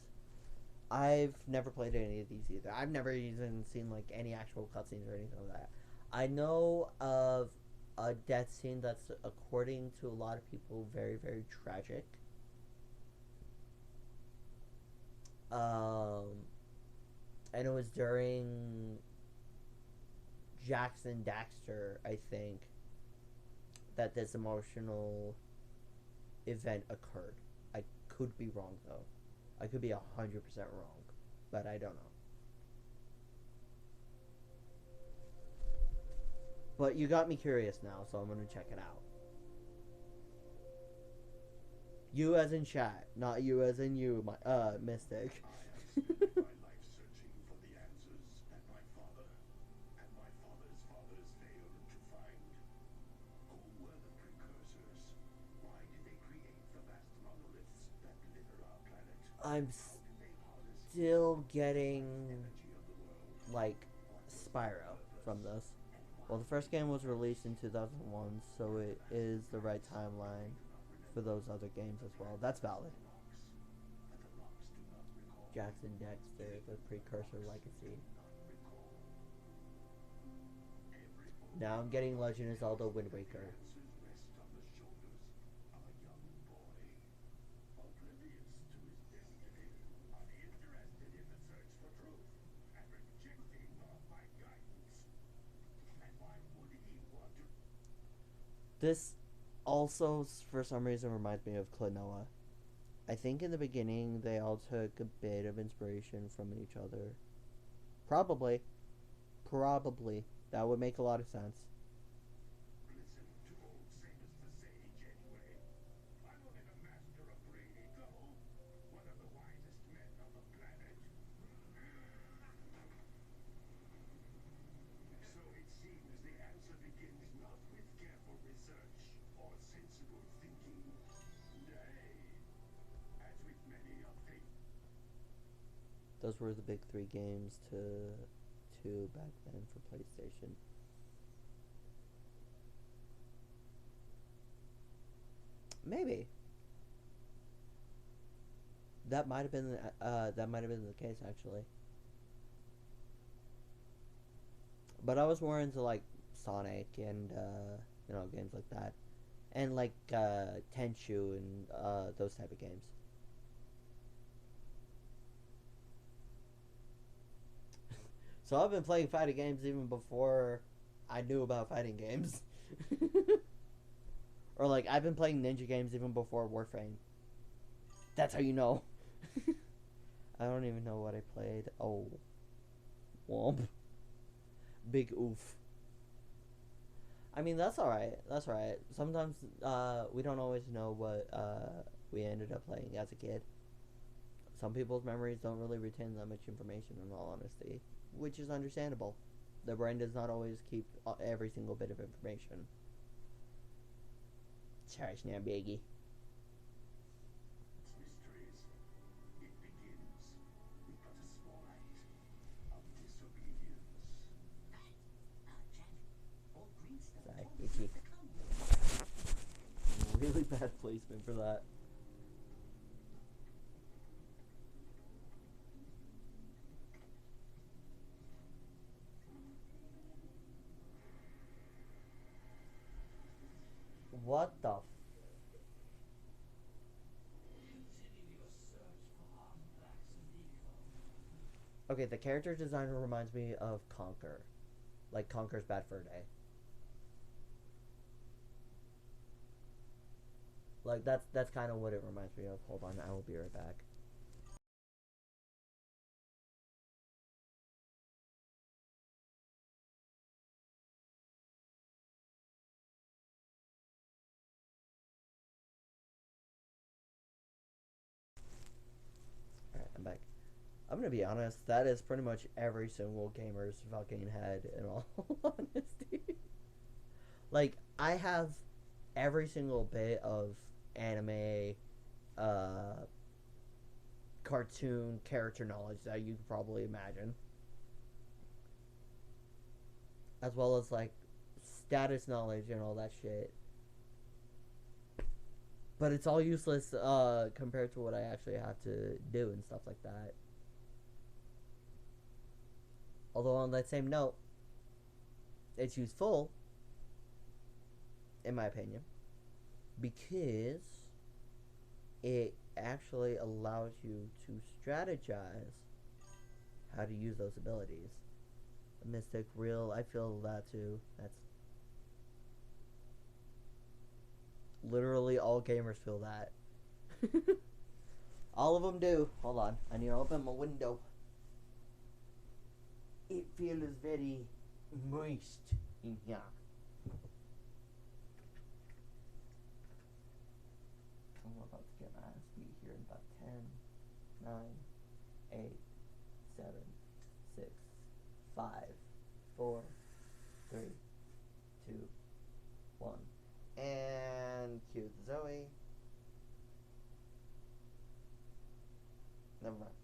I've never played any of these either. I've never even seen like any actual cutscenes or anything like that. I know of a death scene that's, according to a lot of people, very, very tragic. Um, and it was during Jackson Daxter, I think, that this emotional event occurred. I could be wrong though. I could be 100% wrong, but I don't know. But you got me curious now, so I'm gonna check it out. You as in chat, not you as in you, my Mystic. I have spent my life searching for the answers that my father and my father's fathers failed to find. Who were the precursors? Why did they create the vast monoliths that litter our planet? I'm How did they harness still getting energy of the world? like Spyro from this. Well, the first game was released in 2001, so it is the right timeline for those other games as well. That's valid. Jackson Dexter, the precursor legacy. Now I'm getting Legend of Zelda Wind Waker. This also, for some reason, reminds me of Klonoa. I think in the beginning they all took a bit of inspiration from each other. Probably. Probably. That would make a lot of sense. Listen, too old sailors to sage anyway. I'm only the master of Brady Double, one of the wisest men on the planet. So it seems the answer begins not with careful research or sensible thinking. Nay, as with many of fate. Those were the big three games to back then for PlayStation. Maybe that might have been the case actually. But I was more into like Sonic and games like that, and like Tenchu and those type of games. So I've been playing fighting games even before I knew about fighting games. Or like I've been playing ninja games even before Warframe. That's how you know. I don't even know what I played. Oh, womp. Big oof. I mean, that's alright. That's alright. Sometimes we don't always know what we ended up playing as a kid. Some people's memories don't really retain that much information, in all honesty, which is understandable. The brain does not always keep every single bit of information. Sorry, Snap Biggie. Mysteries. It begins with but a small act of disobedience. Sorry, itchy. Really bad placement for that. What the Okay, the character designer reminds me of Conker. Like Conker's Bad Fur Day. Like that's kind of what it reminds me of. Hold on, I will be right back. Alright, I'm back. I'm gonna be honest, that is pretty much every single gamer's fucking head, in all honesty. Like, I have every single bit of anime, uh, cartoon character knowledge that you could probably imagine. As well as, like, status knowledge and all that shit. But it's all useless compared to what I actually have to do and stuff like that. Although on that same note, it's useful, in my opinion, because it actually allows you to strategize how to use those abilities. Mystic, real, I feel that too. That's literally all gamers feel that. All of them do. Hold on, I need to open my window. It feels very moist in here. I'm about to get my ass beat here in about 10, 9, 8, 7, 6, 5, 4, 3, 2, 1. And cue the Zoe. Never mind.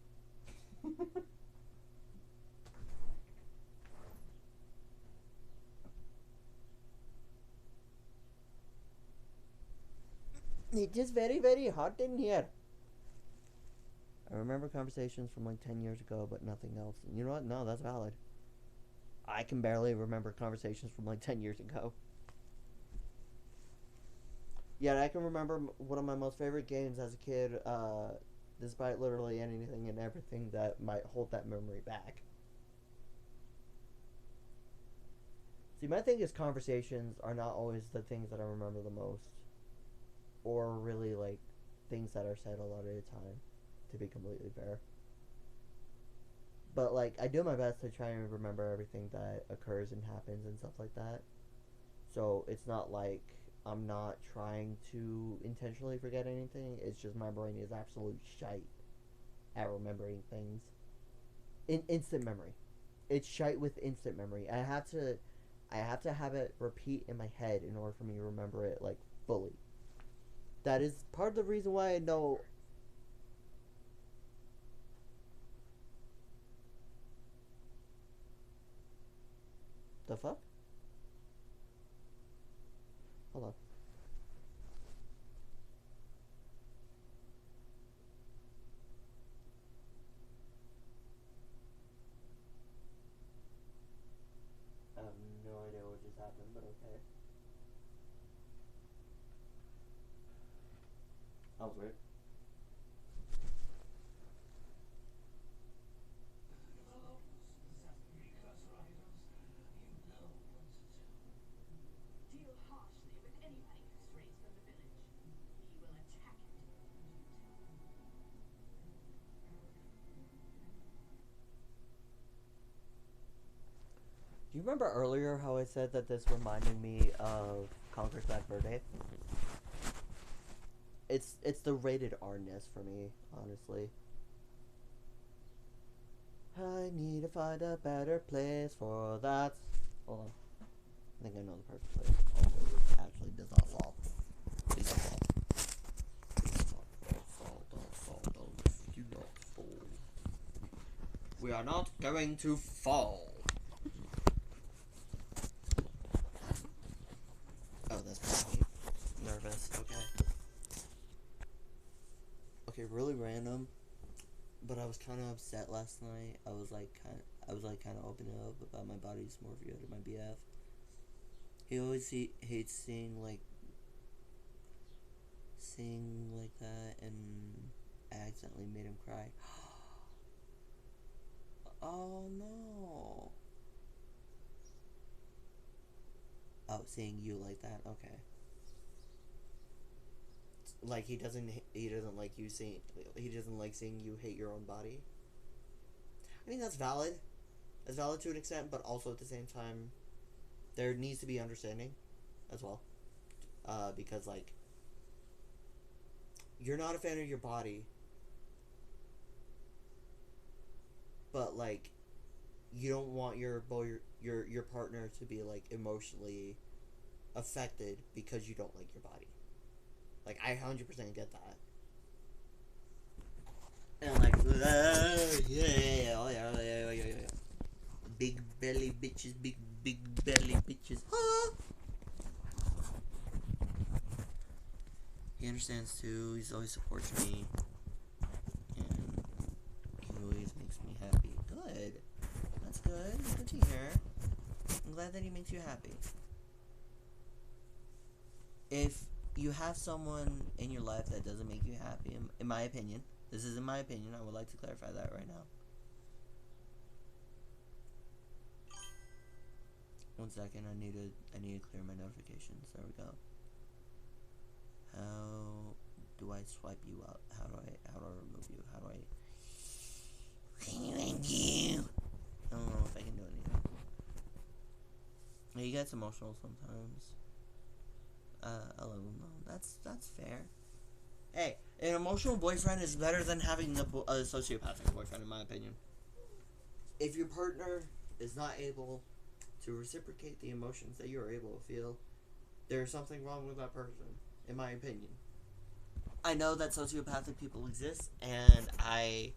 It is very, very hot in here. I remember conversations from like 10 years ago, but nothing else. And you know what? No, that's valid. I can barely remember conversations from like 10 years ago. Yet I can remember one of my most favorite games as a kid, despite literally anything and everything that might hold that memory back. See, my thing is conversations are not always the things that I remember the most. Or really, like, things that are said a lot of the time, to be completely fair. But, like, I do my best to try and remember everything that occurs and happens and stuff like that. So, it's not like I'm not trying to intentionally forget anything. It's just my brain is absolute shite at remembering things. In instant memory. It's shite with instant memory. I have to have it repeat in my head in order for me to remember it, like, fully. That is part of the reason why I know. The fuck? Hold on. I have no idea what just happened, but okay. That was weird. Do you remember earlier how I said that this reminded me of Conker's Bad Fur Day? It's the rated R-ness for me, honestly. I need to find a better place for that. Hold on. I think I know the perfect place. Also, it actually does not fall. Please don't fall. Don't fall. Do not fall. We are not going to fall. Oh, that's me. Nervous. Okay. Okay, really random. But I was kind of upset last night. I was kind of opening up about my body dysmorphia to my BF. He always hates seeing like that, and I accidentally made him cry. Oh no. Oh, seeing you like that. Okay. Like he doesn't like you seeing he doesn't like seeing you hate your own body. I think that's valid. That's valid to an extent, but also at the same time, there needs to be understanding, as well. Because like, you're not a fan of your body, but like, you don't want your partner to be like emotionally affected because you don't like your body. Like, I 100% get that. And I'm like, yeah. Big belly bitches, big belly bitches. Huh? He understands too. He's always supports me, and he always makes me happy. Good. That's good. Good to hear. I'm glad that he makes you happy. If you have someone in your life that doesn't make you happy, in my opinion, this is in my opinion, I would like to clarify that right now. One second, I need to clear my notifications. There we go. How do I swipe you out? How do I remove you? How do I remove you? I don't know if I can do anything. He gets emotional sometimes. I love him though. That's fair. Hey, an emotional boyfriend is better than having a sociopathic boyfriend, in my opinion. If your partner is not able to reciprocate the emotions that you are able to feel, there's something wrong with that person, in my opinion. I know that sociopathic people exist, and I,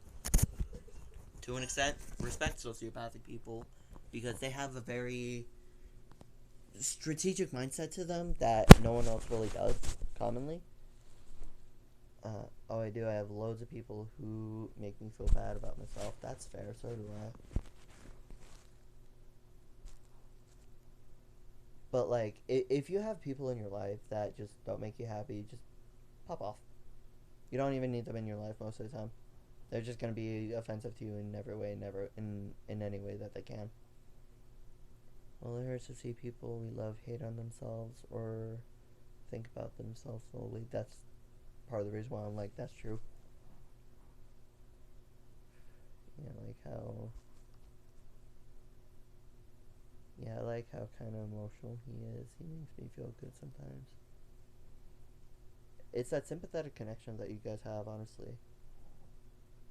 to an extent, respect sociopathic people because they have a very strategic mindset to them that no one else really does commonly. Oh, I do. I have loads of people who make me feel bad about myself. That's fair. So do I. But like, if you have people in your life that just don't make you happy, just pop off. You don't even need them in your life most of the time. They're just gonna be offensive to you in every way, never in any way that they can. Well, it hurts to see people we love hate on themselves or think about themselves slowly. That's part of the reason why I'm like, that's true. Yeah, like how. Yeah, I like how kind of emotional he is. He makes me feel good sometimes. It's that sympathetic connection that you guys have, honestly.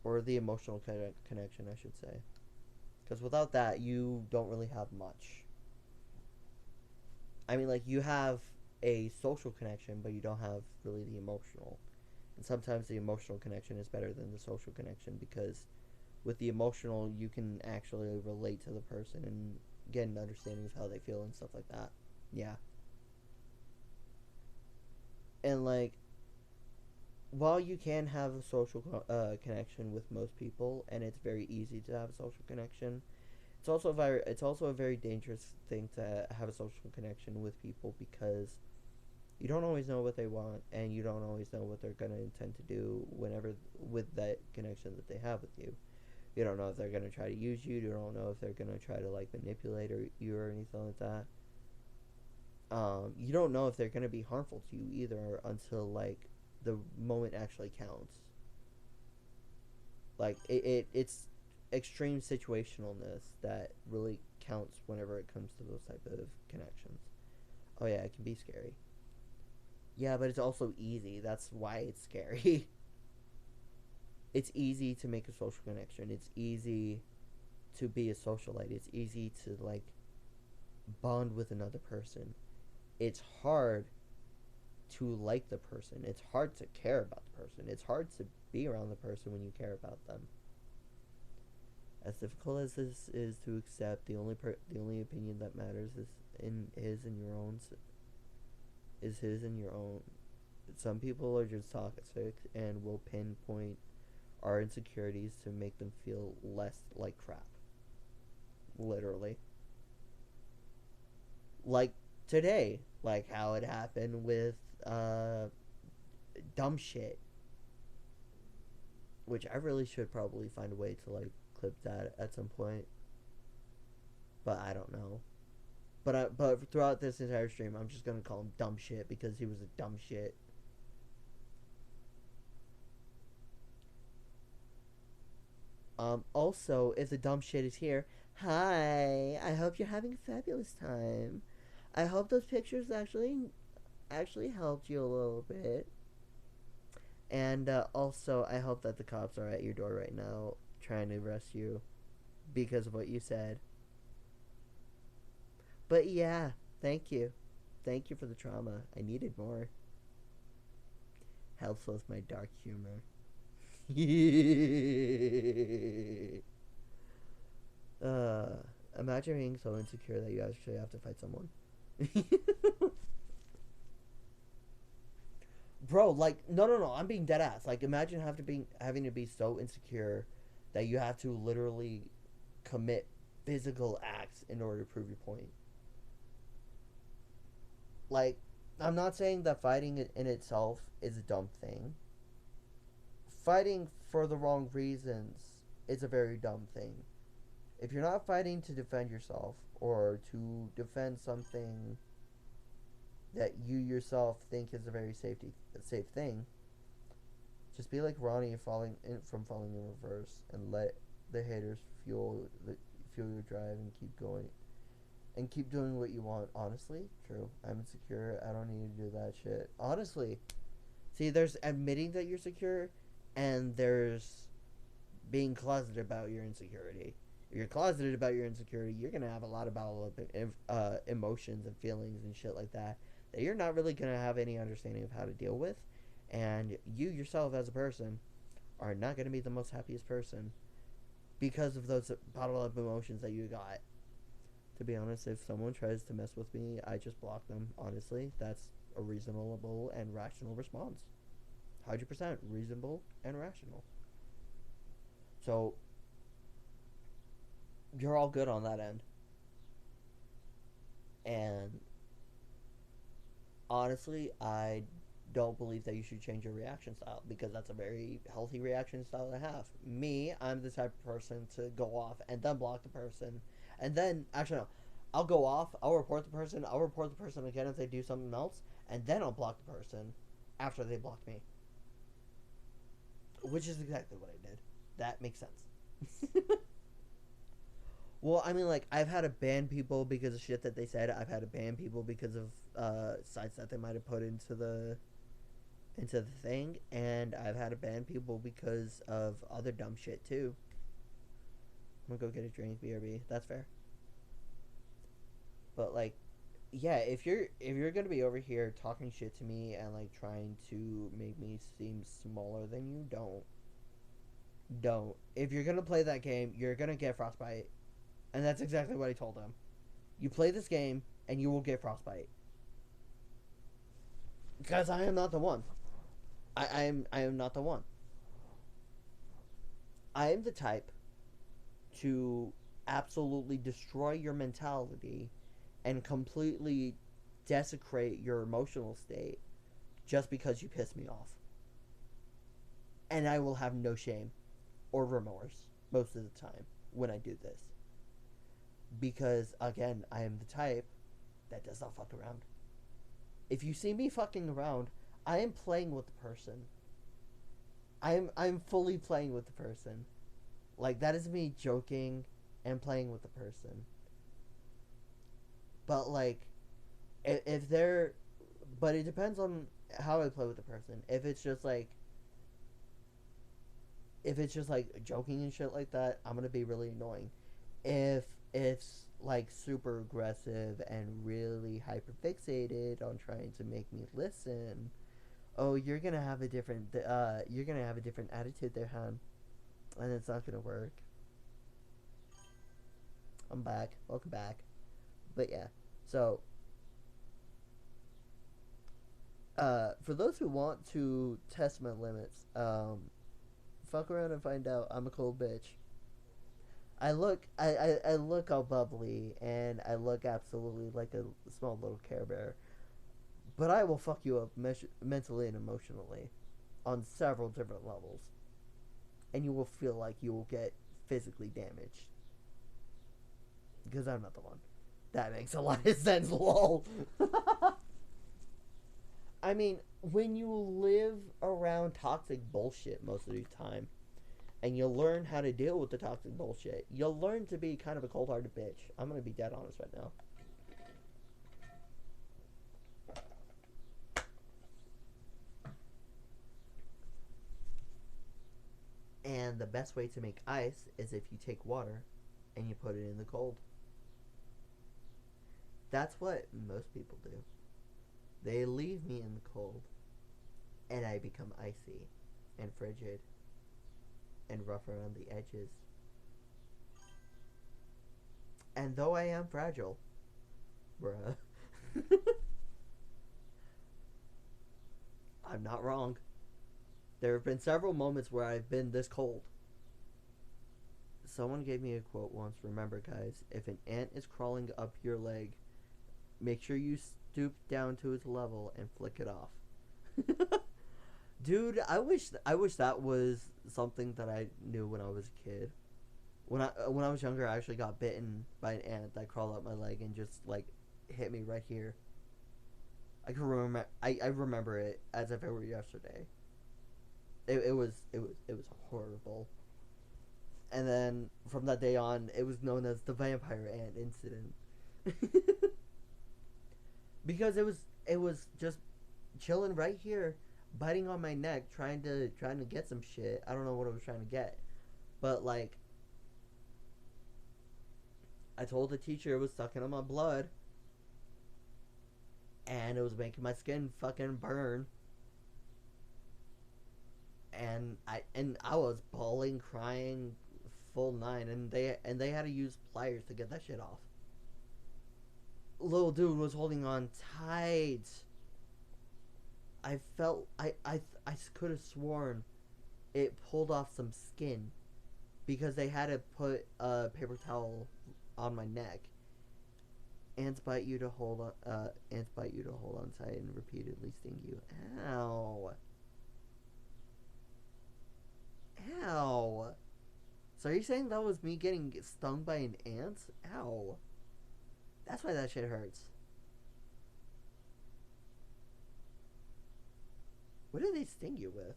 Or the emotional connection, I should say. Because without that, you don't really have much. I mean, like, you have a social connection, but you don't have really the emotional. And sometimes the emotional connection is better than the social connection because with the emotional, you can actually relate to the person and get an understanding of how they feel and stuff like that. Yeah. And, like, while you can have a social connection with most people, and it's very easy to have a social connection, it's also a very dangerous thing to have a social connection with people because you don't always know what they want, and you don't always know what they're gonna intend to do whenever with that connection that they have with you. You don't know if they're gonna try to use you. You don't know if they're gonna try to like manipulate you or anything like that. You don't know if they're gonna be harmful to you either until like the moment actually counts. Like it's extreme situationalness that really counts whenever it comes to those type of connections. Oh yeah, it can be scary. Yeah, but it's also easy. That's why it's scary. It's easy to make a social connection. It's easy to be a socialite. It's easy to like bond with another person. It's hard to like the person. It's hard to care about the person. It's hard to be around the person when you care about them. As difficult as this is to accept, the only opinion that matters is his and your own. Is his and your own. Some people are just toxic and will pinpoint our insecurities to make them feel less like crap. Literally. Like today, like how it happened with dumb shit, which I really should probably find a way to like clip that at some point, but I don't know. But throughout this entire stream, I'm just gonna call him dumb shit because he was a dumb shit. Also, if the dumb shit is here, hi. I hope you're having a fabulous time. I hope those pictures actually helped you a little bit. And also, I hope that the cops are at your door right now trying to arrest you because of what you said. But yeah, thank you. Thank you for the trauma. I needed more. Helps with my dark humor. Imagine being so insecure that you actually have to fight someone. bro, like, no, I'm being dead ass. Like, imagine having to be so insecure that you have to literally commit physical acts in order to prove your point. Like, I'm not saying that fighting in itself is a dumb thing. Fighting for the wrong reasons is a very dumb thing. If you're not fighting to defend yourself or to defend something that you yourself think is a very safe thing, just be like Ronnie from falling in reverse and let the haters fuel your drive and keep going and keep doing what you want. Honestly, true. I'm insecure. I don't need to do that shit. Honestly, see, there's admitting that you're secure, and there's being closeted about your insecurity. If you're closeted about your insecurity, you're gonna have a lot of bottled up emotions and feelings and shit like that you're not really gonna have any understanding of how to deal with, and you yourself as a person are not gonna be the most happiest person because of those bottled up emotions that you got. To be honest, if someone tries to mess with me, I just block them. Honestly, that's a reasonable and rational response. 100% reasonable and rational. So, you're all good on that end. And honestly, I don't believe that you should change your reaction style because that's a very healthy reaction style to have. Me, I'm the type of person to go off and then block the person. And then, actually, no. I'll go off, I'll report the person again if they do something else, and then I'll block the person after they blocked me. Which is exactly what I did. That makes sense. Well, I mean, like, I've had to ban people because of shit that they said. I've had to ban people because of sites that they might have put into the thing, and I've had to ban people because of other dumb shit too. I'm gonna go get a drink, BRB. That's fair. But like, yeah, if you're gonna be over here talking shit to me and like trying to make me seem smaller than you, don't. If you're gonna play that game, you're gonna get frostbite, and that's exactly what I told him. You play this game, and you will get frostbite. Because I am not the one. I am not the one. I am the type to absolutely destroy your mentality and completely desecrate your emotional state just because you piss me off. And I will have no shame or remorse most of the time when I do this. Because, again, I am the type that does not fuck around. If you see me fucking around, I am playing with the person. I'm fully playing with the person. Like, that is me joking and playing with the person. But, like, if they're... But it depends on how I play with the person. If it's just, like, joking and shit like that, I'm gonna be really annoying. If it's, like, super aggressive and really hyperfixated on trying to make me listen... Oh, you're gonna have a different attitude there, hon, and it's not gonna work. I'm back. Welcome back. But yeah, so for those who want to test my limits, fuck around and find out I'm a cold bitch. I look all bubbly and I look absolutely like a small little Care Bear. But I will fuck you up mentally and emotionally on several different levels. And you will feel like you will get physically damaged. Because I'm not the one. That makes a lot of sense, lol. I mean, when you live around toxic bullshit most of the time, and you learn how to deal with the toxic bullshit, you'll learn to be kind of a cold-hearted bitch. I'm gonna be dead honest right now. And the best way to make ice is if you take water and you put it in the cold. That's what most people do. They leave me in the cold and I become icy and frigid and rough around the edges. And though I am fragile, bruh, I'm not wrong. There have been several moments where I've been this cold. Someone gave me a quote once. Remember, guys, if an ant is crawling up your leg, make sure you stoop down to its level and flick it off. Dude, I wish that was something that I knew when I was a kid. When I was younger, I actually got bitten by an ant that crawled up my leg and just like hit me right here. I can remember. I remember it as if it were yesterday. It was horrible. And then from that day on, it was known as the vampire ant incident. Because it was just chilling right here, biting on my neck, trying to get some shit. I don't know what it was trying to get, but like I told the teacher it was sucking on my blood, and it was making my skin fucking burn. And I was bawling, crying, full nine, and they had to use pliers to get that shit off. Little dude was holding on tight. I felt I could have sworn it pulled off some skin because they had to put a paper towel on my neck. Ants bite you to hold on. Ants bite you to hold on tight and repeatedly sting you. Ow! Ow! So are you saying that was me getting stung by an ant? Ow! That's why that shit hurts. What do they sting you with?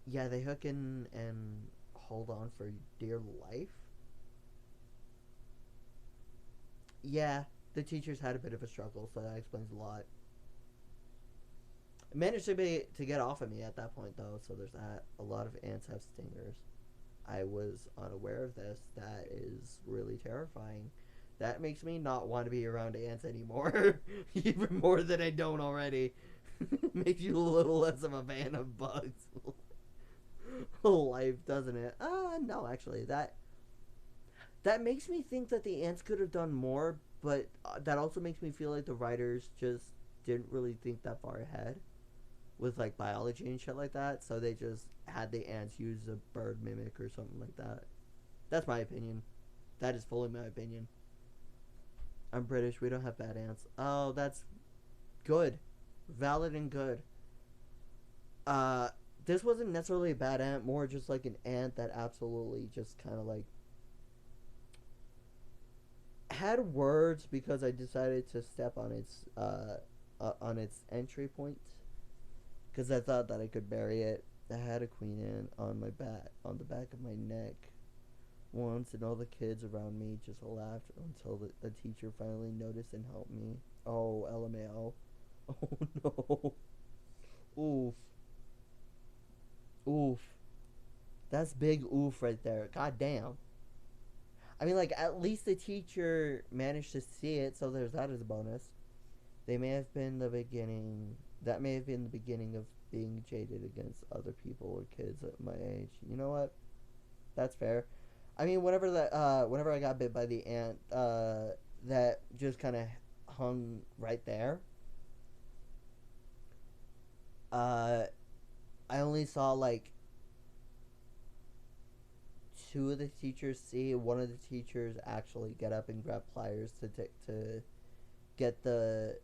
Yeah, they hook in and hold on for dear life. Yeah, the teachers had a bit of a struggle, so that explains a lot. It managed to get off of me at that point, though, so there's that. A lot of ants have stingers. I was unaware of this. That is really terrifying. That makes me not want to be around ants anymore. Even more than I don't already. Makes you a little less of a fan of bugs. Life, doesn't it? No, actually. That makes me think that the ants could have done more, but that also makes me feel like the writers just didn't really think that far ahead with like biology and shit like that, so they just had the ants use a bird mimic or something like that. That's my opinion. That is fully my opinion. I'm British. We don't have bad ants. Oh, that's good. Valid and good. Uh, this wasn't necessarily a bad ant, more just like an ant that absolutely just kind of like had words because I decided to step on its entry point because I thought that I could bury it. I had a queen ant on my back, on the back of my neck once, and all the kids around me just laughed until the teacher finally noticed and helped me. Oh, LMAO. Oh no. Oof. Oof. That's big oof right there. God damn. I mean, like, at least the teacher managed to see it, so there's that as a bonus. They may have been the beginning. That may have been the beginning of being jaded against other people or kids at my age. You know what? That's fair. I mean, whenever I got bit by the ant, that just kind of hung right there. I only saw like two of the teachers see. One of the teachers actually get up and grab pliers to get the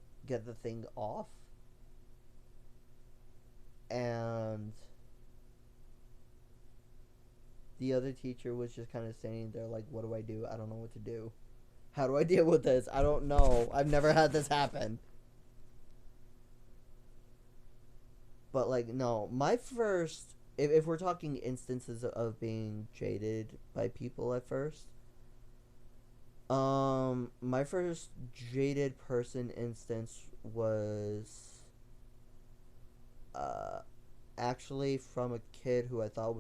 thing off, and the other teacher was just kind of standing there like, what do I do? I don't know what to do. How do I deal with this? I don't know. I've never had this happen. But like, no, my first, if we're talking instances of being jaded by people at first, my first jaded person instance was uh actually from a kid who I thought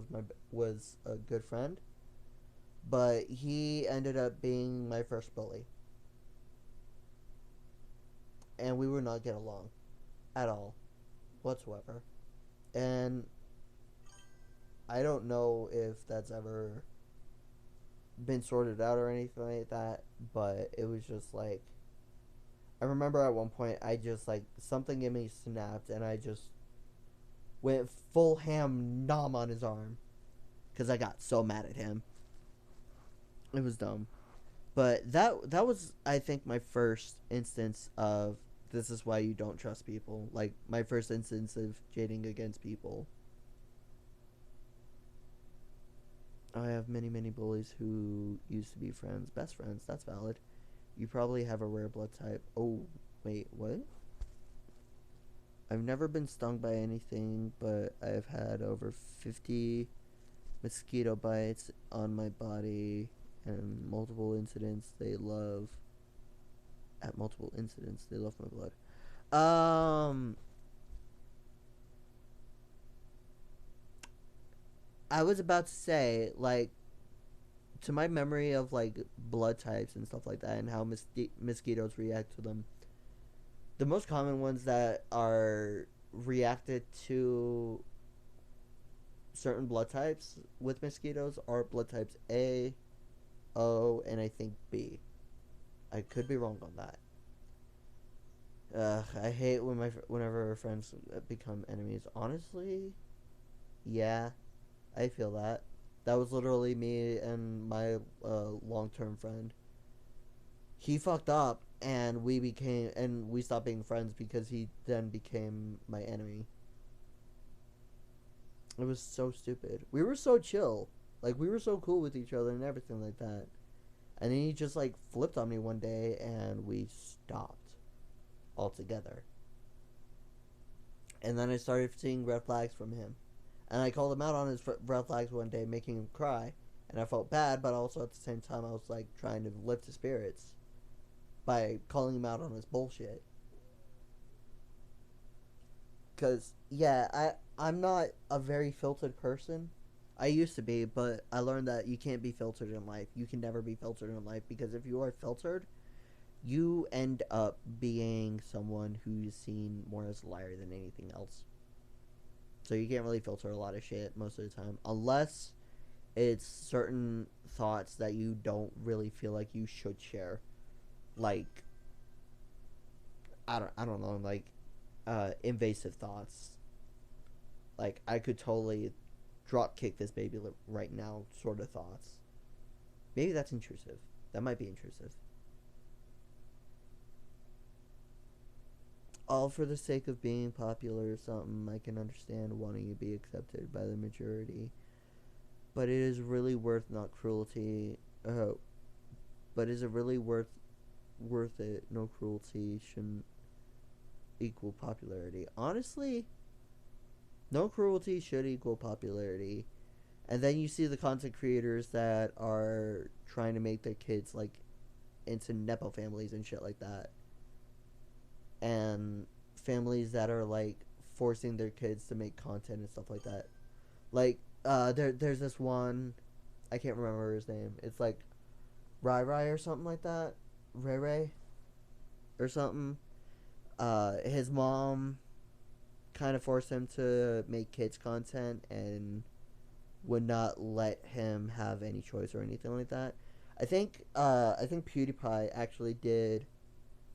was a good friend, but he ended up being my first bully, and we would not get along at all whatsoever. And I don't know if that's ever been sorted out or anything like that, but it was just like I remember at one point I just like something in me snapped and I just went full ham nom on his arm because I got so mad at him. It was dumb. But that was, I think, my first instance of this is why you don't trust people. Like my first instance of jading against people. I have many, many bullies who used to be friends, best friends. That's valid. You probably have a rare blood type. Oh, wait, what? I've never been stung by anything, but I've had over 50 mosquito bites on my body and multiple incidents. They love my blood. I was about to say, like, to my memory of, like, blood types and stuff like that and how mosquitoes react to them, the most common ones that are reacted to certain blood types with mosquitoes are blood types A, O, and I think B. I could be wrong on that. I hate whenever friends become enemies. Honestly, yeah, I feel that. That was literally me and my long term friend. He fucked up, and we stopped being friends because he then became my enemy. It was so stupid. We were so chill, like we were so cool with each other and everything like that. And then he just like flipped on me one day, and we stopped altogether. And then I started seeing red flags from him. And I called him out on his red flags one day, making him cry. And I felt bad, but also at the same time, I was like trying to lift his spirits by calling him out on his bullshit. Because, yeah, I'm not a very filtered person. I used to be, but I learned that you can't be filtered in life. You can never be filtered in life because if you are filtered, you end up being someone who's seen more as a liar than anything else. So you can't really filter a lot of shit most of the time, unless it's certain thoughts that you don't really feel like you should share. Like I don't know, like invasive thoughts. Like I could totally drop kick this baby right now sort of thoughts. Maybe that's intrusive. That might be intrusive. All for the sake of being popular or something. I can understand wanting to be accepted by the majority, but it is really worth not cruelty. But is it really worth it? No cruelty shouldn't equal popularity. Honestly, no cruelty should equal popularity. And then you see the content creators that are trying to make their kids like into nepo families and shit like that, and families that are like forcing their kids to make content and stuff like that. Like there's this one, I can't remember his name. It's like Rai Rai or something like that. Ray Ray or something. His mom kind of forced him to make kids content and would not let him have any choice or anything like that. I think PewDiePie actually did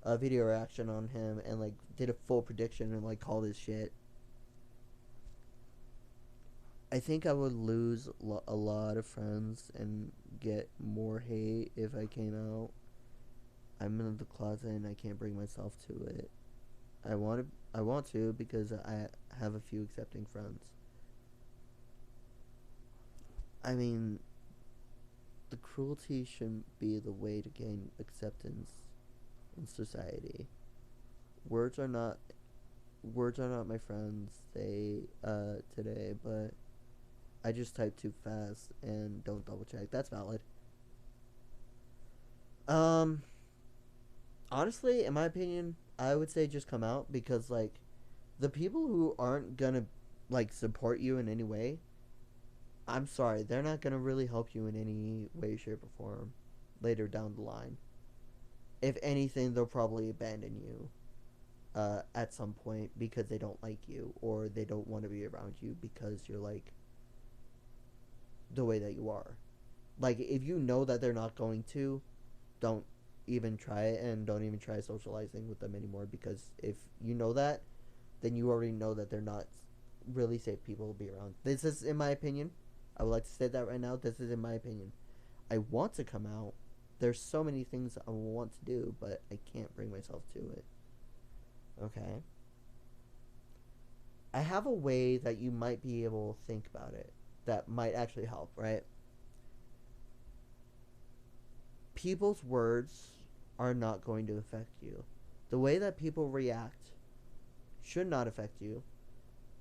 a video reaction on him and like did a full prediction and like called his shit. I think I would lose a lot of friends and get more hate if I came out. I'm in the closet and I can't bring myself to it. I want to because I have a few accepting friends. I mean, the cruelty shouldn't be the way to gain acceptance in society. Words are not words are not my friends. They today, but I just type too fast and don't double check. That's valid. Um, Honestly, in my opinion, I would say just come out because like the people who aren't gonna like support you in any way, I'm sorry, they're not gonna really help you in any way, shape, or form later down the line. If anything, they'll probably abandon you at some point because they don't like you or they don't want to be around you because you're like the way that you are. Like if you know that they're not going to, don't even try it, and don't even try socializing with them anymore, because if you know that, then you already know that they're not really safe people to be around. This is in my opinion. I would like to say that right now. This is in my opinion. I want to come out. There's so many things I want to do, but I can't bring myself to it. Okay. I have a way that you might be able to think about it that might actually help, right? People's words are not going to affect you. The way that people react should not affect you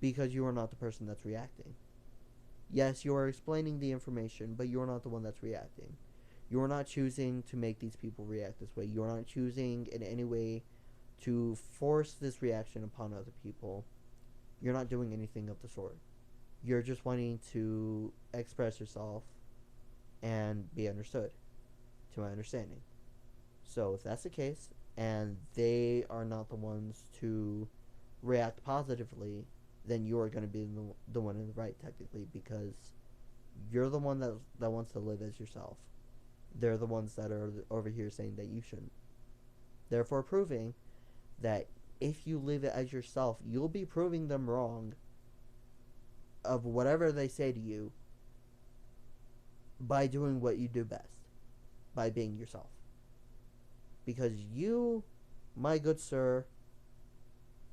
because you are not the person that's reacting. Yes, you are explaining the information, but you're not the one that's reacting. You're not choosing to make these people react this way. You're not choosing in any way to force this reaction upon other people. You're not doing anything of the sort. You're just wanting to express yourself and be understood, to my understanding. So if that's the case, and they are not the ones to react positively, then you are going to be the one in the right, technically, because you're the one that wants to live as yourself. They're the ones that are over here saying that you shouldn't. Therefore, proving that if you live it as yourself, you'll be proving them wrong of whatever they say to you by doing what you do best, by being yourself. Because you, my good sir,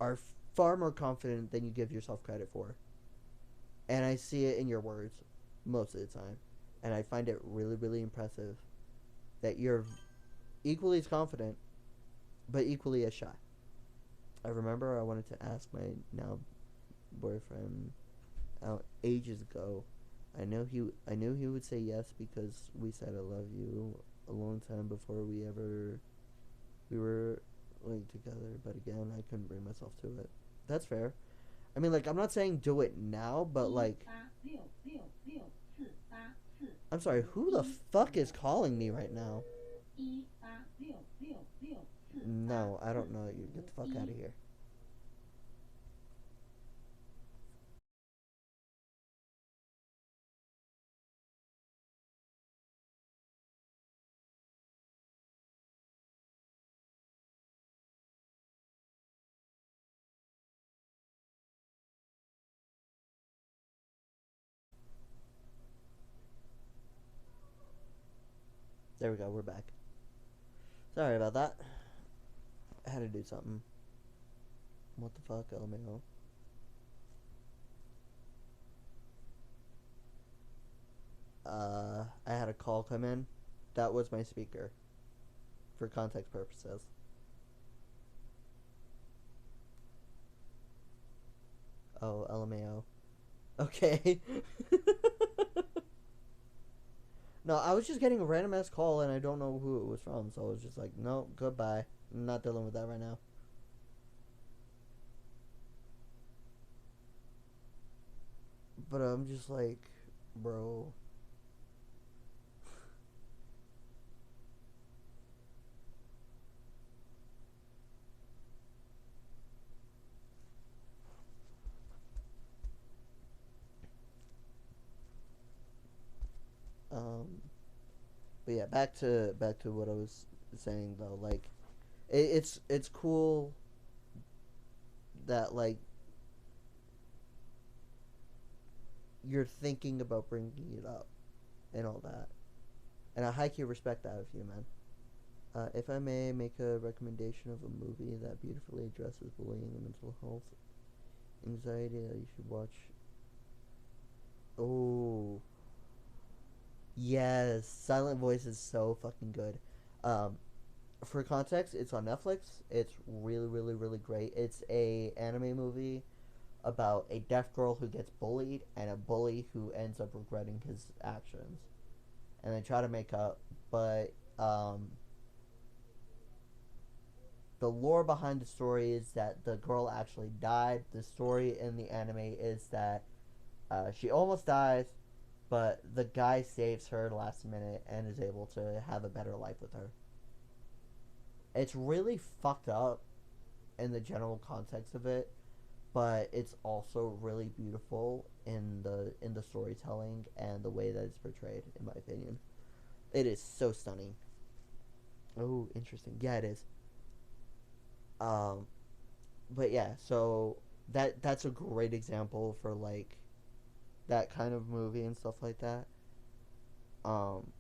are far more confident than you give yourself credit for. And I see it in your words most of the time. And I find it really, really impressive that you're equally as confident, but equally as shy. I remember I wanted to ask my now boyfriend out ages ago. I knew he would say yes because we said I love you a long time before we were like together, but again, I couldn't bring myself to it. That's fair. I mean, like, I'm not saying do it now, but like, I'm sorry, who the fuck is calling me right now? No, I don't know you. Get the fuck out of here. There we go, we're back. Sorry about that. I had to do something. What the fuck, LMAO? I had a call come in. That was my speaker. For context purposes. Oh, LMAO. Okay. No, I was just getting a random ass call and I don't know who it was from, so I was just like, no, goodbye. I'm not dealing with that right now. But I'm just like, bro. Um, but yeah, back to what I was saying though. Like, it's cool that like you're thinking about bringing it up and all that, and I high key respect that of you, man. If I may make a recommendation of a movie that beautifully addresses bullying and mental health anxiety that you should watch. Oh, yes, Silent Voice is so fucking good. Um, for context, it's on Netflix. It's really, really, really great. It's a anime movie about a deaf girl who gets bullied and a bully who ends up regretting his actions, and they try to make up. But the lore behind the story is that the girl actually died. The story in the anime is that she almost dies, but the guy saves her last minute and is able to have a better life with her. It's really fucked up in the general context of it, but it's also really beautiful in the storytelling and the way that it's portrayed. In my opinion, it is so stunning. Oh, interesting. Yeah, it is. Um, but yeah, so that's a great example for like that kind of movie and stuff like that. Um,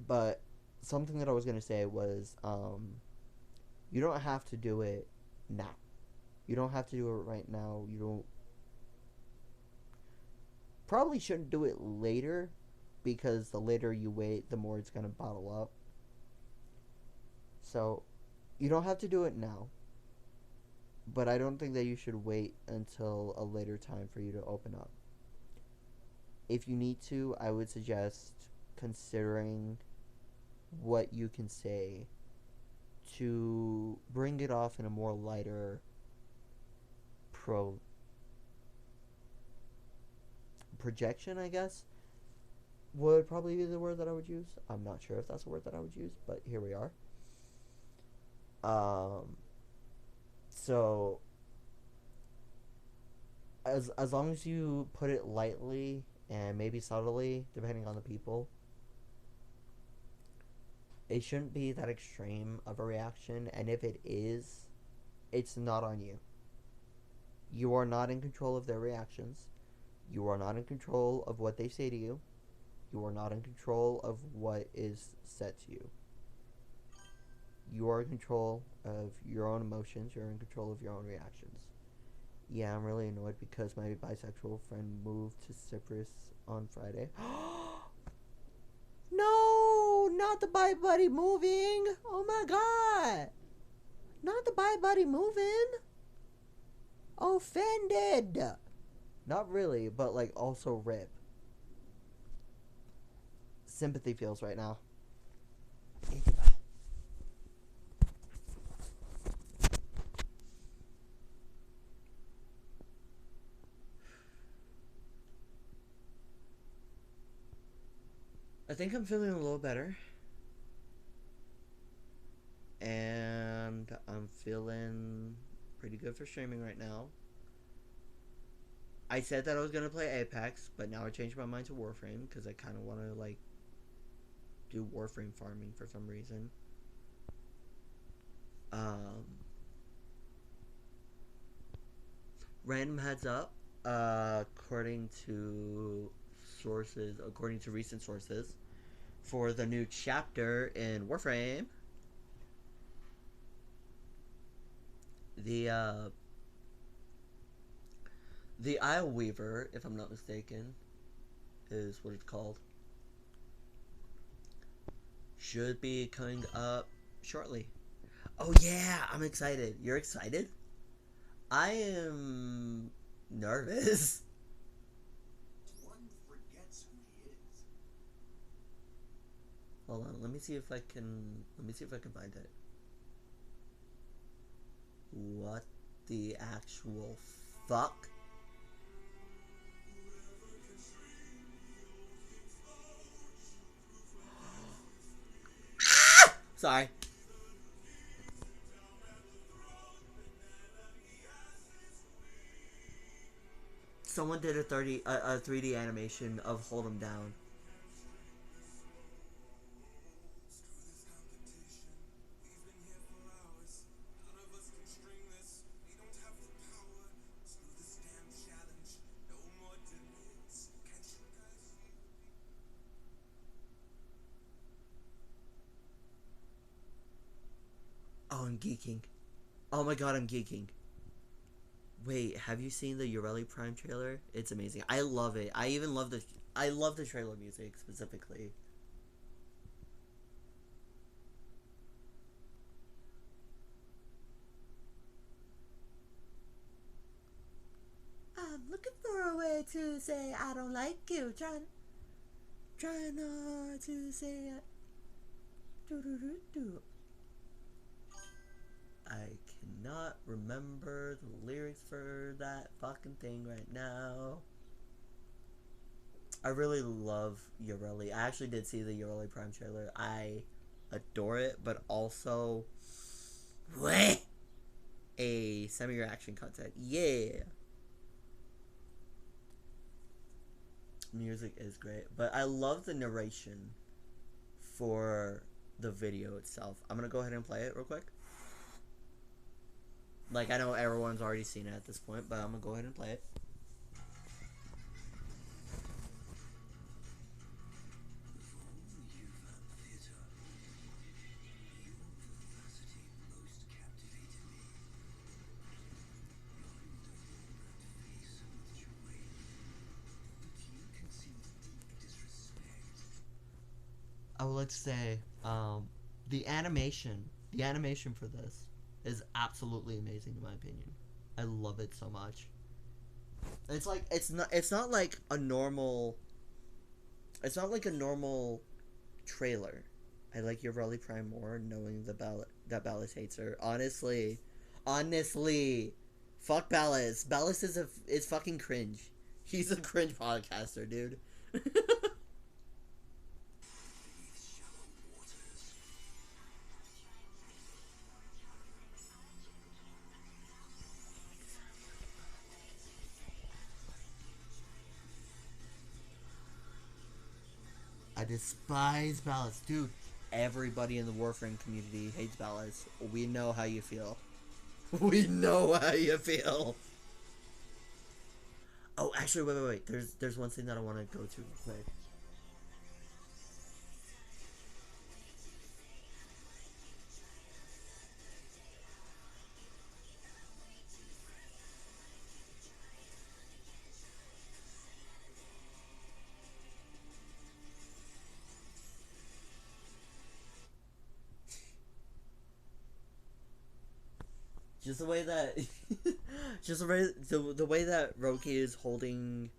but something that I was gonna say was, you don't have to do it now. You don't have to do it right now. You don't probably shouldn't do it later, because the later you wait, the more it's gonna bottle up. So you don't have to do it now, but I don't think that you should wait until a later time for you to open up. If you need to, I would suggest considering what you can say to bring it off in a more lighter pro projection, I guess, would probably be the word that I would use. I'm not sure if that's a word that I would use, but here we are. Um, so as long as you put it lightly and maybe subtly, depending on the people, it shouldn't be that extreme of a reaction. And if it is, it's not on you. You are not in control of their reactions. You are not in control of what they say to you. You are not in control of what is said to you. You are in control of your own emotions. You're in control of your own reactions. Yeah, I'm really annoyed because my bisexual friend moved to Cyprus on Friday. No, not the bi buddy moving. Oh my god. Not the bi buddy moving. Offended. Not really, but like also rip. Sympathy feels right now. I think I'm feeling a little better. And I'm feeling pretty good for streaming right now. I said that I was gonna play Apex, but now I changed my mind to Warframe because I kind of want to like do Warframe farming for some reason. Um, Random heads up. According to recent sources, for the new chapter in Warframe, the the Isle Weaver, if I'm not mistaken, is what it's called, should be coming up shortly. Oh yeah, I'm excited. You're excited? I am nervous. One forgets who he is. Hold on, let me see if I can find it. What the actual fuck? Sorry. Someone did a 3D animation of Hold 'em Down. Oh, I'm geeking. Oh my god, I'm geeking. Wait, have you seen the IRL Prime trailer? It's amazing. I love it. I love the trailer music specifically. I'm looking for a way to say I don't like you. Trying hard to say it. Do. I cannot remember the lyrics for that fucking thing right now. I really love Yoreli. I actually did see the Yoreli Prime trailer. I adore it, but also what? A semi-reaction content. Yeah. Music is great, but I love the narration for the video itself. I'm gonna go ahead and play it real quick. Like, I know everyone's already seen it at this point, but I'm gonna go ahead and play it. I would like to say, the animation for this is absolutely amazing in my opinion. I love it so much. It's like it's not like a normal. It's not like a normal trailer. I like Ureli Prime more, knowing that Ballas hates her. Honestly, fuck Ballas. Ballas is fucking cringe. He's a cringe podcaster, dude. I despise Ballas, dude. Everybody in the Warframe community hates Ballas. We know how you feel. We know how you feel. Oh, actually, wait. There's one thing that I want to go to real quick. Just the way that, the way that Roki is holding,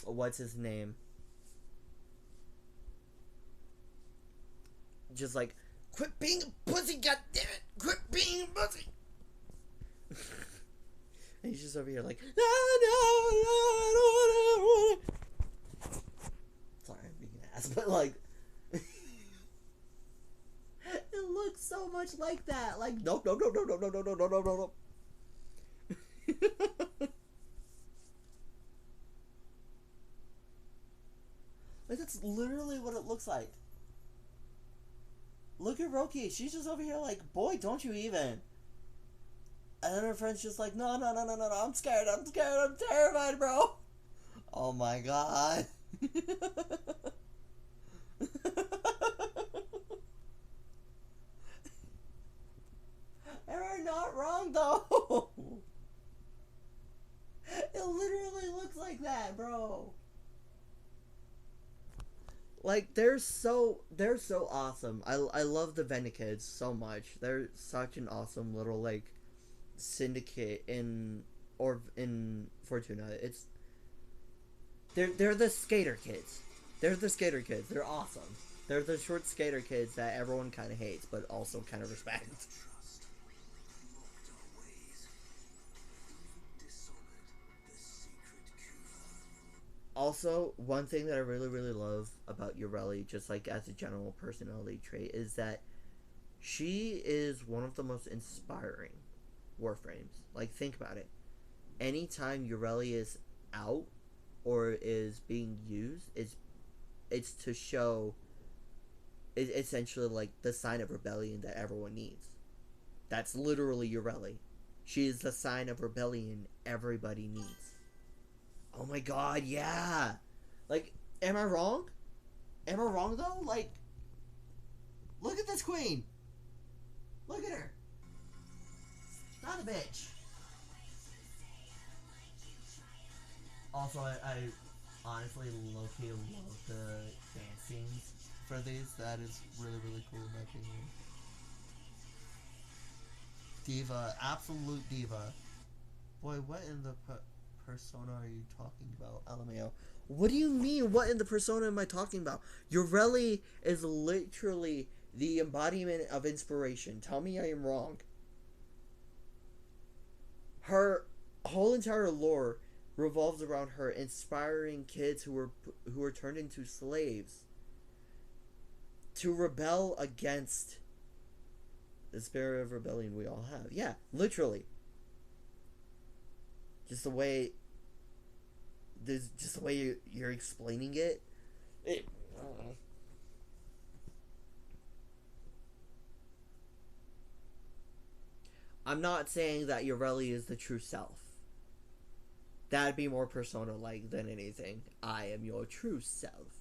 what's his name? Just like, quit being a pussy, goddammit! Quit being a pussy! And he's just over here like, no, I don't wanna. Sorry, I'm being an ass, but like, it looks so much like that. Like, nope. Like, that's literally what it looks like. Look at Roki. She's just over here like, boy, don't you even. And then her friend's just like, no, I'm scared, I'm terrified, bro. Oh my god. And we're not wrong, though. It literally looks like that, bro. Like, they're so awesome. I love the Vendikids so much. They're such an awesome little, like, syndicate in Fortuna. It's they're the skater kids. They're the skater kids. They're awesome. They're the short skater kids that everyone kind of hates, but also kind of respects. Also, one thing that I really love about Ureli, just like as a general personality trait, is that she is one of the most inspiring Warframes. Like, think about it. Anytime Ureli is out or is being used, it's to show, it's essentially like the sign of rebellion that everyone needs. That's literally Ureli. She is the sign of rebellion everybody needs. Oh my god, yeah. Like, am I wrong? Am I wrong though? Like, look at this queen. Look at her. Not a bitch. Also, I honestly low-key love the dance scenes for these. That is really cool in my opinion. Diva, absolute diva. Boy, what in the persona are you talking about, LMAO? What do you mean, what in the persona am I talking about? Ureli is literally the embodiment of inspiration. Tell me I am wrong. Her whole entire lore revolves around her inspiring kids who were turned into slaves to rebel against the spirit of rebellion we all have. Yeah, literally. Just the way there's just the way you're explaining it. I'm not saying that Yoreli is the true self. That'd be more persona-like than anything. I am your true self.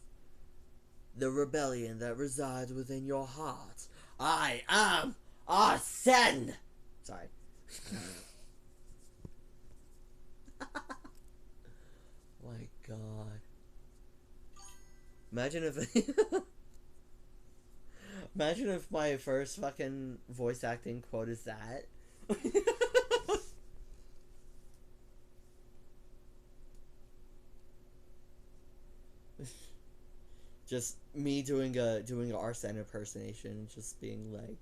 The rebellion that resides within your heart. I am Arsene! Sorry. My god. Imagine if... Imagine if my first fucking voice acting quote is that. Just me doing a Arsene impersonation, just being like,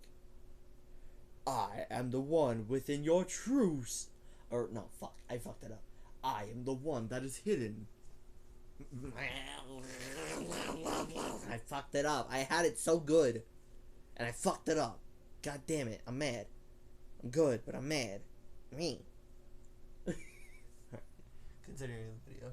I am the one within your truth. Or no, fuck, I fucked it up. I am the one that is hidden. I fucked it up. I had it so good, and I fucked it up. God damn it, I'm mad. I'm good, but I'm mad. Me. Continuing the video.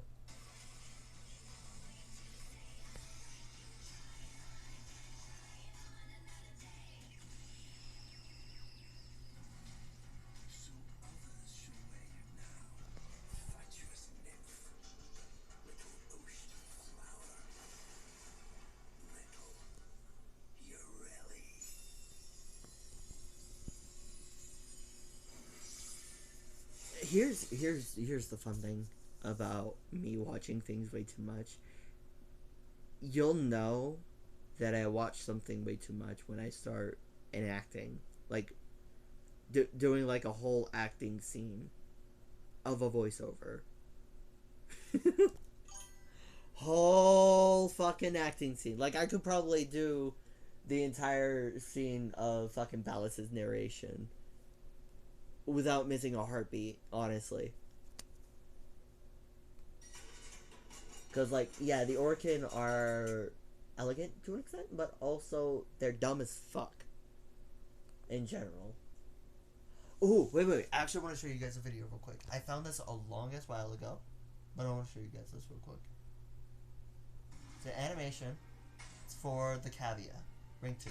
Here's the fun thing about me watching things way too much. You'll know that I watch something way too much when I start enacting, like doing like a whole acting scene of a voiceover. Whole fucking acting scene. Like I could probably do the entire scene of fucking Ballas's narration without missing a heartbeat, honestly. Because, like, yeah, the Orkin are elegant to an extent, but also they're dumb as fuck in general. Ooh, wait. I actually want to show you guys a video real quick. I found this a longest while ago, but I want to show you guys this real quick. It's an animation. It's for the Cavia. Ring 2.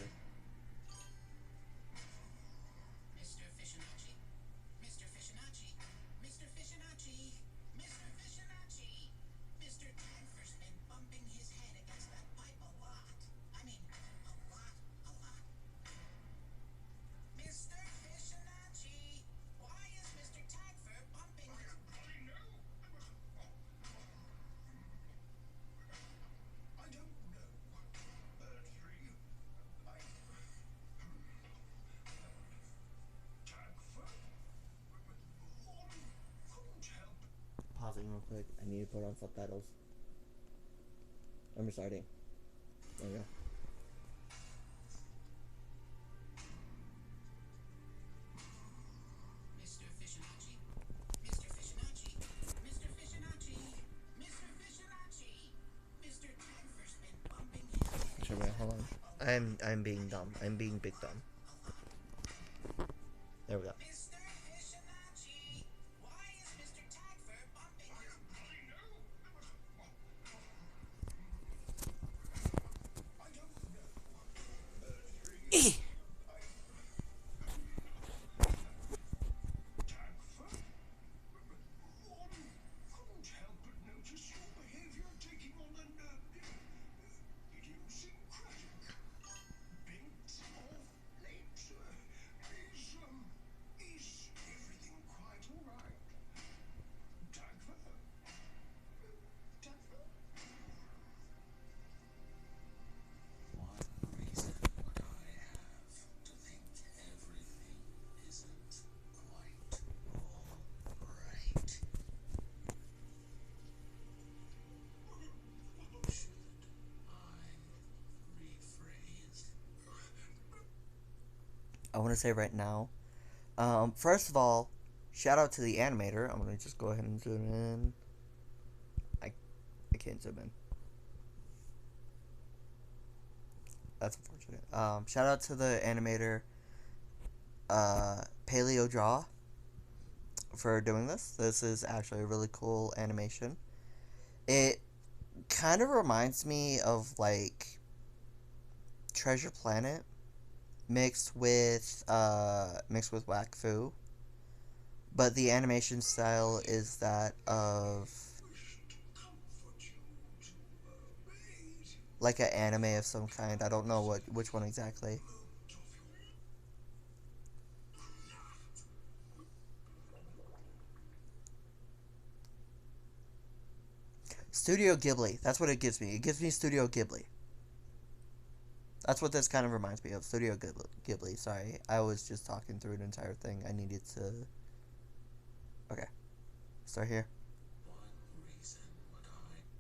Pausing real quick. I need to put on subtitles. I'm restarting. There we go. Actually, wait, hold on. I'm being dumb. I'm being big dumb. There we go. I want to say right now, first of all, shout out to the animator. I'm going to just go ahead and zoom in. I can't zoom in. That's unfortunate. Shout out to the animator, Paleo Jaw, for doing this. This is actually a really cool animation. It kind of reminds me of like Treasure Planet mixed with Wakfu, but the animation style is that of like an anime of some kind. I don't know which one exactly. Studio Ghibli. That's what it gives me. It gives me Studio Ghibli. That's what this kind of reminds me of. Studio Ghibli. Sorry, I was just talking through an entire thing. I needed to. Okay, start here.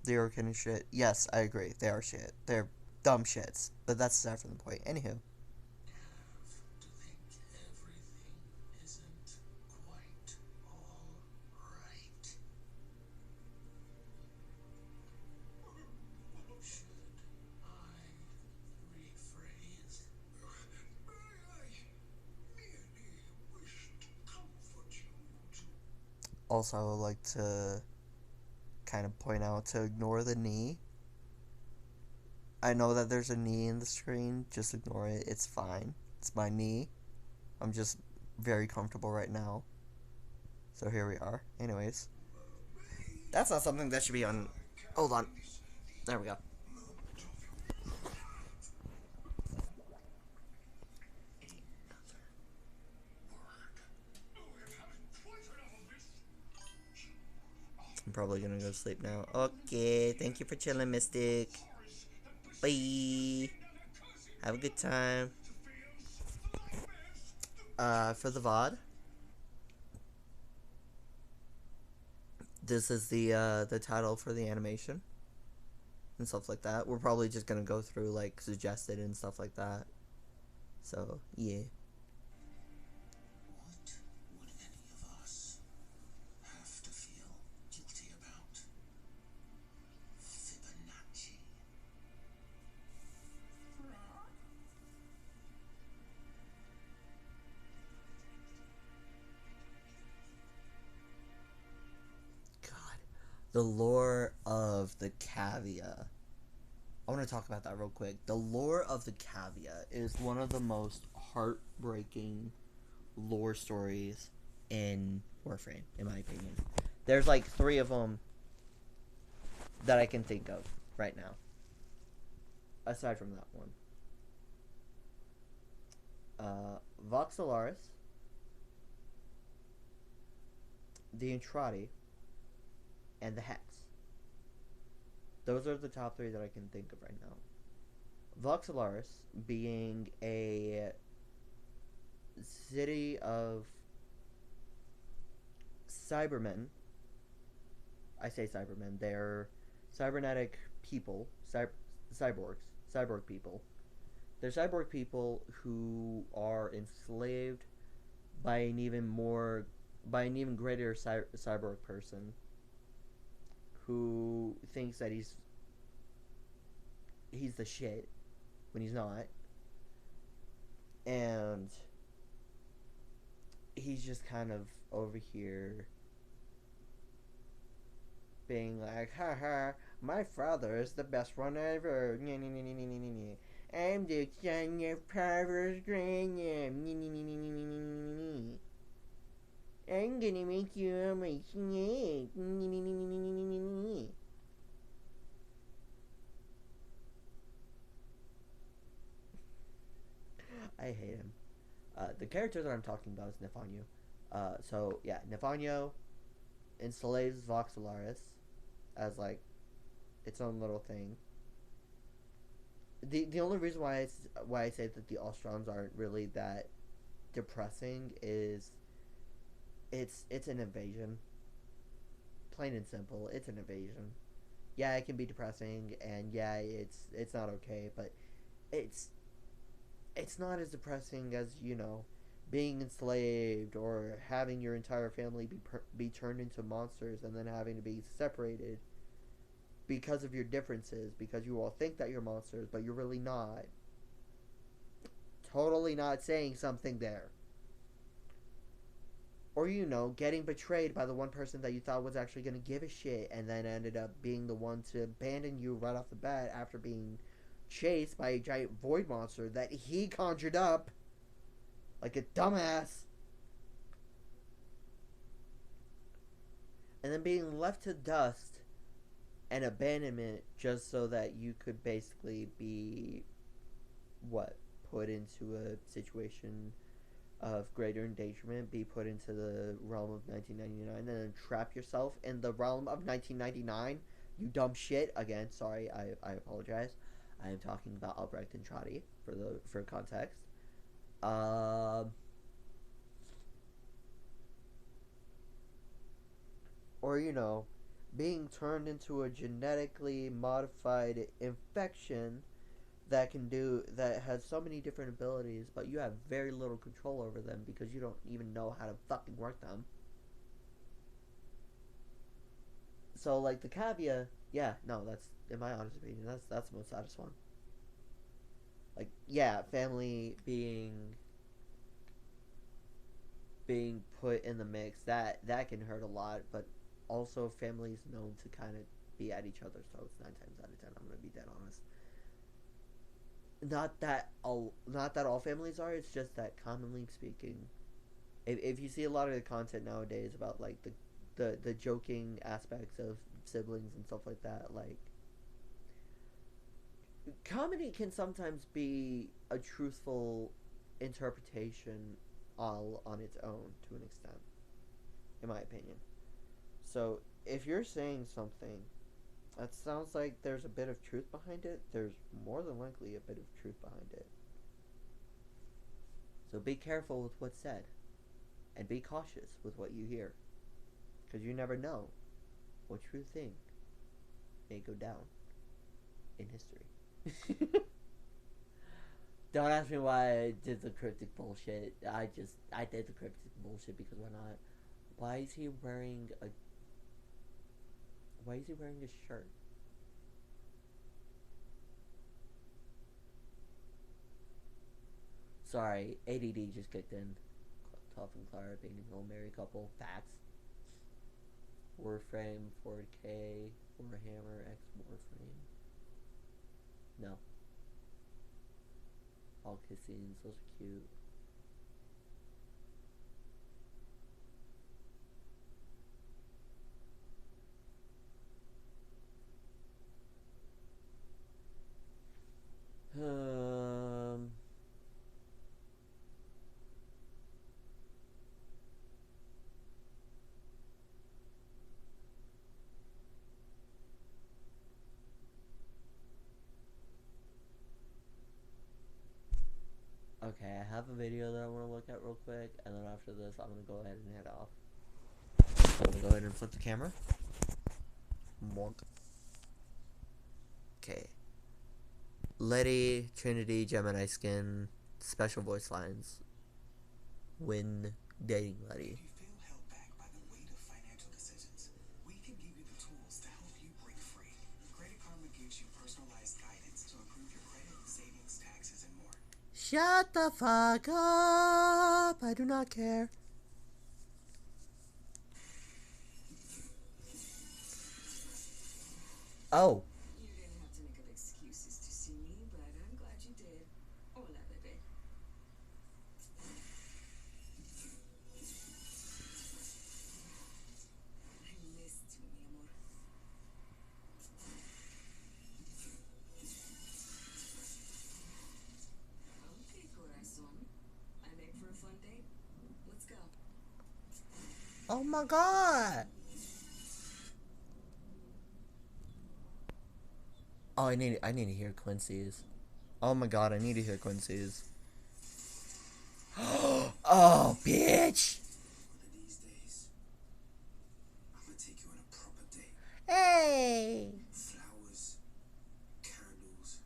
They are kind of shit. Yes, I agree. They are shit. They're dumb shits. But that's aside from the point. Anywho. Also, I would like to kind of point out to ignore the knee. I know that there's a knee in the screen. Just ignore it. It's fine. It's my knee. I'm just very comfortable right now. So here we are. Anyways. That's not something that should be on. Hold on. There we go. I'm probably gonna go sleep now. Okay, thank you for chilling, Mystic. Bye. Have a good time. For the VOD, this is the title for the animation and stuff like that. We're probably just gonna go through like suggested and stuff like that. So yeah. God, the lore of the cavia. I want to talk about that real quick. The lore of the cavia is one of the most heartbreaking lore stories in Warframe, in my opinion. There's like 3 of them that I can think of right now, aside from that one. Voxelaris, the Entrati, and the Hex. Those are the top 3 that I can think of right now. Voxelaris being a city of Cybermen. I say Cybermen. They're cybernetic people, cyborg people. They're cyborg people who are enslaved by an even greater cyborg person who thinks that he's the shit when he's not, and he's just kind of over here being like, haha, my father is the best one ever. I'm the son of Power's grandmother. I'm gonna make you my snake. I hate him. The character that I'm talking about is Nefanyo. So yeah, Nefanyo enslaves Voxelaris as like its own little thing. The only reason why I say that the Ostrons aren't really that depressing is it's an invasion. Plain and simple, it's an invasion. Yeah, it can be depressing, and yeah, it's not okay, but it's it's not as depressing as, being enslaved or having your entire family be turned into monsters and then having to be separated because of your differences, because you all think that you're monsters but you're really not. Totally not saying something there. or you know, getting betrayed by the one person that you thought was actually going to give a shit and then ended up being the one to abandon you right off the bat after being chased by a giant void monster that he conjured up like a dumbass, and then being left to dust and abandonment just so that you could basically be what, put into a situation of greater endangerment, be put into the realm of 1999, and then trap yourself in the realm of 1999. You dumb shit. Again, sorry, I apologize. I am talking about Albrecht and Trotty for context. Or you know, being turned into a genetically modified infection that has so many different abilities, but you have very little control over them because you don't even know how to fucking work them. So like the cavia, yeah, no, that's in my honest opinion, that's the most satisfying. Like yeah, family being put in the mix, that can hurt a lot, but also families known to kind of be at each other's throats 9 times out of 10. I'm gonna be dead honest. Not that all families are. It's just that commonly speaking, if you see a lot of the content nowadays about like the joking aspects of siblings and stuff like that, like comedy can sometimes be a truthful interpretation all on its own to an extent, in my opinion. So if you're saying something that sounds like there's a bit of truth behind it, there's more than likely a bit of truth behind it. So be careful with what's said, and be cautious with what you hear, because you never know what true thing may go down in history. Don't ask me why I did the cryptic bullshit. I did the cryptic bullshit because why not? Why is he wearing a shirt? Sorry, ADD just kicked in. Tough and Clara being an old married couple. Facts. Warframe, 4K, Warhammer, X Warframe. No. All kissing, so cute. Okay, I have a video that I want to look at real quick, and then after this, I'm going to go ahead and head off. I'm going to go ahead and flip the camera. Monk. Okay. Letty, Trinity, Gemini Skin, special voice lines. When dating Letty. If you feel held back by the weight of financial decisions, we can give you the tools to help you break free. Credit Karma gives you personalized guidance to improve your credit, savings, taxes, and more. Shut the fuck up! I do not care. Oh. You didn't have to make up excuses to see me, but I'm glad you did. Hola, bebé. I missed you, mi amor. Okay, corazón. I make for a fun date. Let's go. Oh my god! Oh, I need to hear Quincy's. Oh my god, I need to hear Quincy's. Oh, bitch! One of these days, I'm gonna take you on a proper date. Hey! Flowers, candles,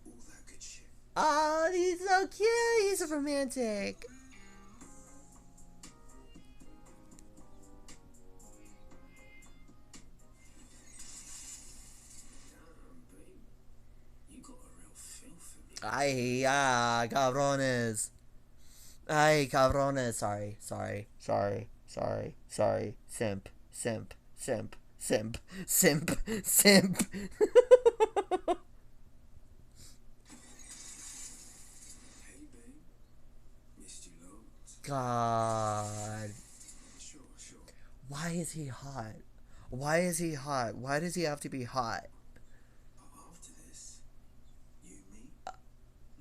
all that good shit. Oh, he's so cute! He's a romantic. Damn, babe. You got a real feel for me. Ay, cabrones. Ay, cabrones. Sorry. Simp. Hey, babe. Missed you loads. God. Sure. Why is he hot? Why does he have to be hot? But after this, you, me,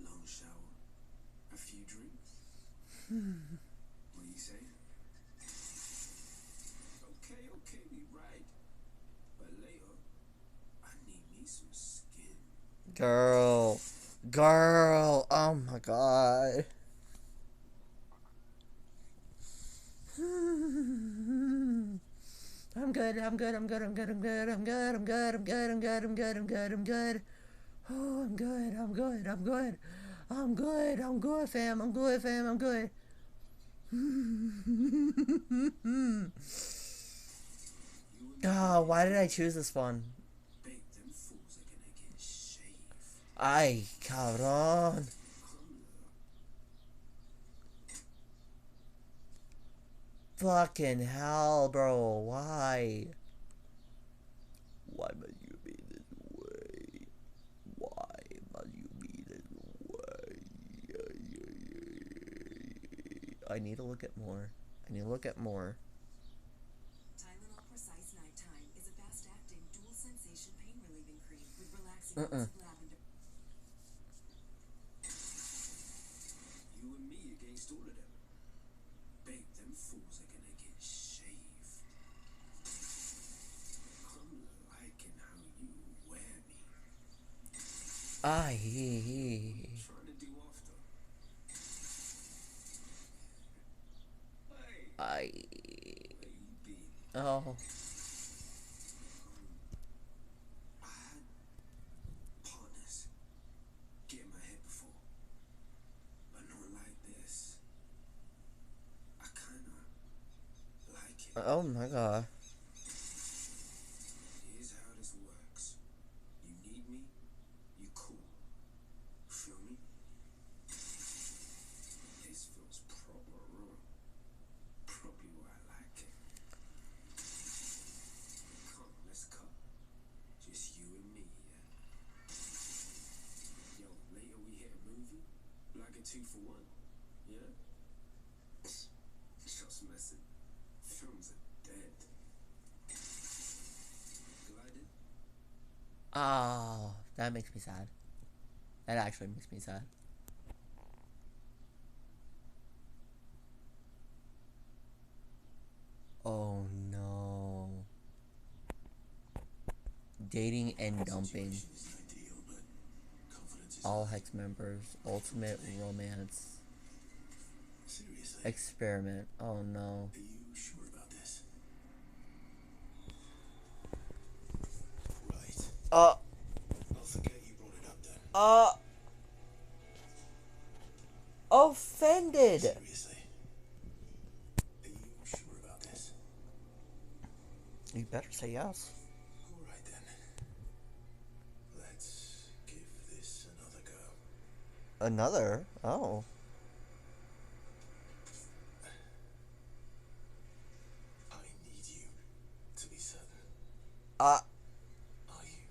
long shower, a few drinks. What do you say? Okay, we right. But later, I need me some skin. Girl. Oh my god. I'm good. Oh, I'm good, fam. I'm good. Oh, why did I choose this one? Babe, them fools are gonna get shaved. Ay, cabrón. Fucking hell, bro. Why? Why must you be this way? I need to look at more. Tylenol Precise Nighttime is a fast-acting, dual-sensation pain-relieving cream with relaxing notes of lavender. You and me against all of them. Babe, them fools are gonna get shaved. I'm liking how you wear me. Ay. Trying to do after. Hey, Ay. where you been? Oh. I had partners get in my head before, but not like this. I kinda like it. Oh my god. Here's how this works. You need me, you cool. Feel me? This feels proper raw. Probably why I like it. Come, let's cut. Just you and me, yeah? Yo, later we hit a movie? Like a 2-for-1, yeah? Just messing. Films are dead. Glided? Oh, that makes me sad. That actually makes me sad. Oh no. Dating and dumping. Situation isn't ideal, but confidence is All high. Hex members. Ultimate romance. Seriously, Experiment. Oh no. are you sure about this? Right. I'll forget you brought it up then. Offended. Seriously. Are you sure about this? You better say yes. Alright then. Let's give this another go. Another? Oh. I need you to be certain. Uh. Are you?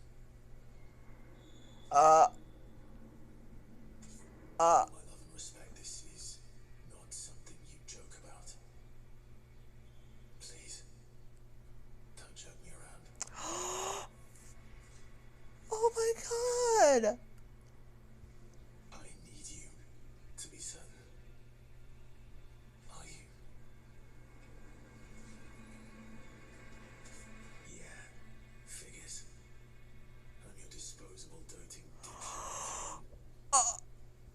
My love and respect, this is not something you joke about. Please, don't joke me around. Oh my god. I need you to be certain. Are you? Yeah, figures. I'm your disposable doting dipshit.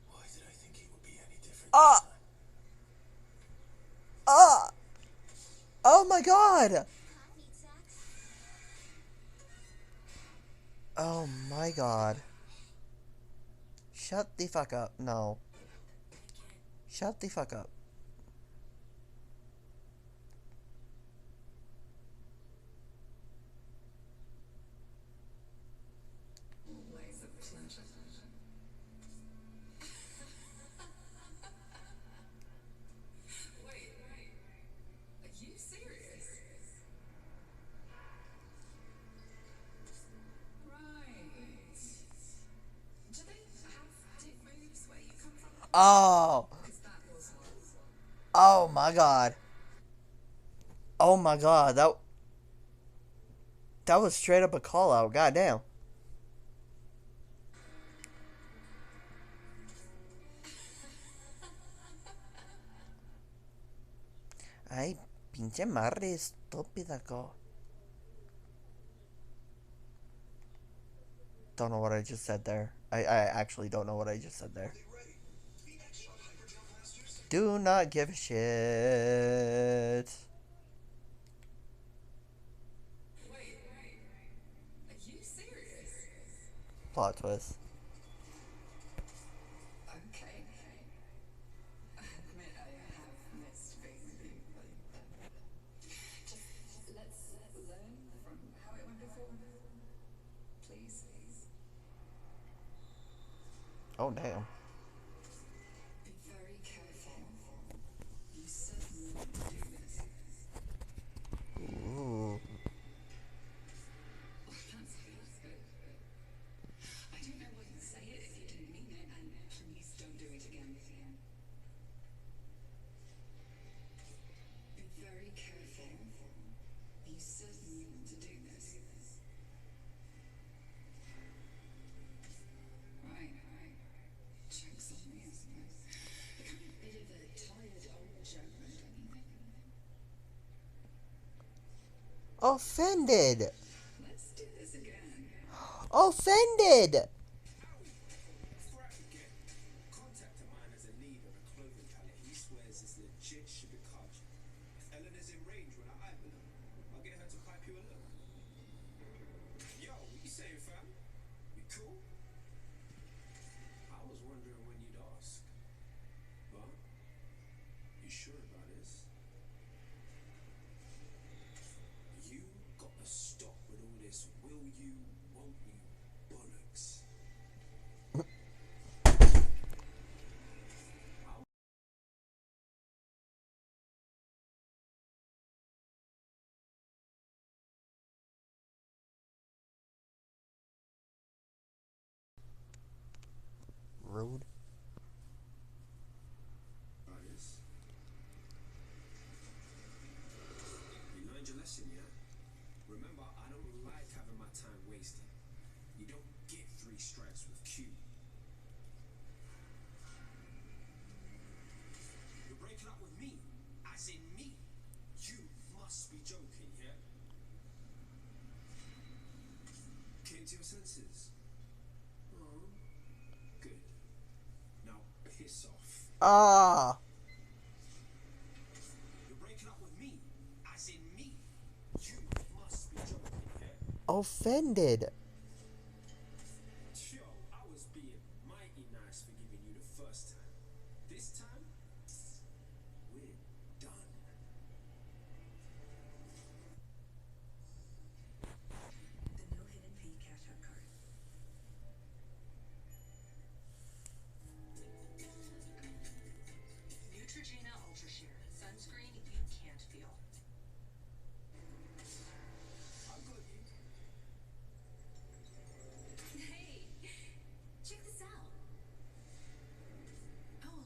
Why did I think it would be any different this time? Oh my god. Oh my god. Shut the fuck up. No. Shut the fuck up. Always a pleasure. Oh. Oh my god. Oh my god. That was straight up a call out. Goddamn. Ay, pinche madre estúpida, co. Don't know what I just said there. I actually don't know what I just said there. Do not give a shit. Are you serious? Plot twist. Okay. I admit I have missed being with you, but just let's learn from how it went before. Please. Oh, damn. Be very careful. You certainly want to do this. Ooh. That's good. I don't know why you'd say it if you didn't mean it, and please don't do it again. Be very careful. You certainly want to do this. Right. Joke's on me, I suppose. Become a bit of a tired old joke, don't you think? Offended. Let's do this again. Offended. Threat again. Contact of mine as a lead on a clothing palette. He swears it's legit shibikaji. If Eleanor's in range when I eyeball her, I'll get her to pipe you a look. Yo, what you saying, fam? You cool? I was wondering when you'd ask. But, you sure about this? You gotta stop with all this will you, won't you bollocks. Rude. This. You learned your lesson, yeah? Remember, I don't like having my time wasted. You don't get 3 strikes with Q. You're breaking up with me, as in me. You must be joking, yeah? Came to your senses. Oh, good. Now piss off. Ah. You're breaking up with me, as in me. You must be joking, yeah? Offended. Yo, I was being mighty nice for giving you the first time. This time, we're done. The no hidden fee cash out card. Neutrogena Ultra Sheer. Sunscreen you can't feel. I'm good. Hey, check this out. Oh,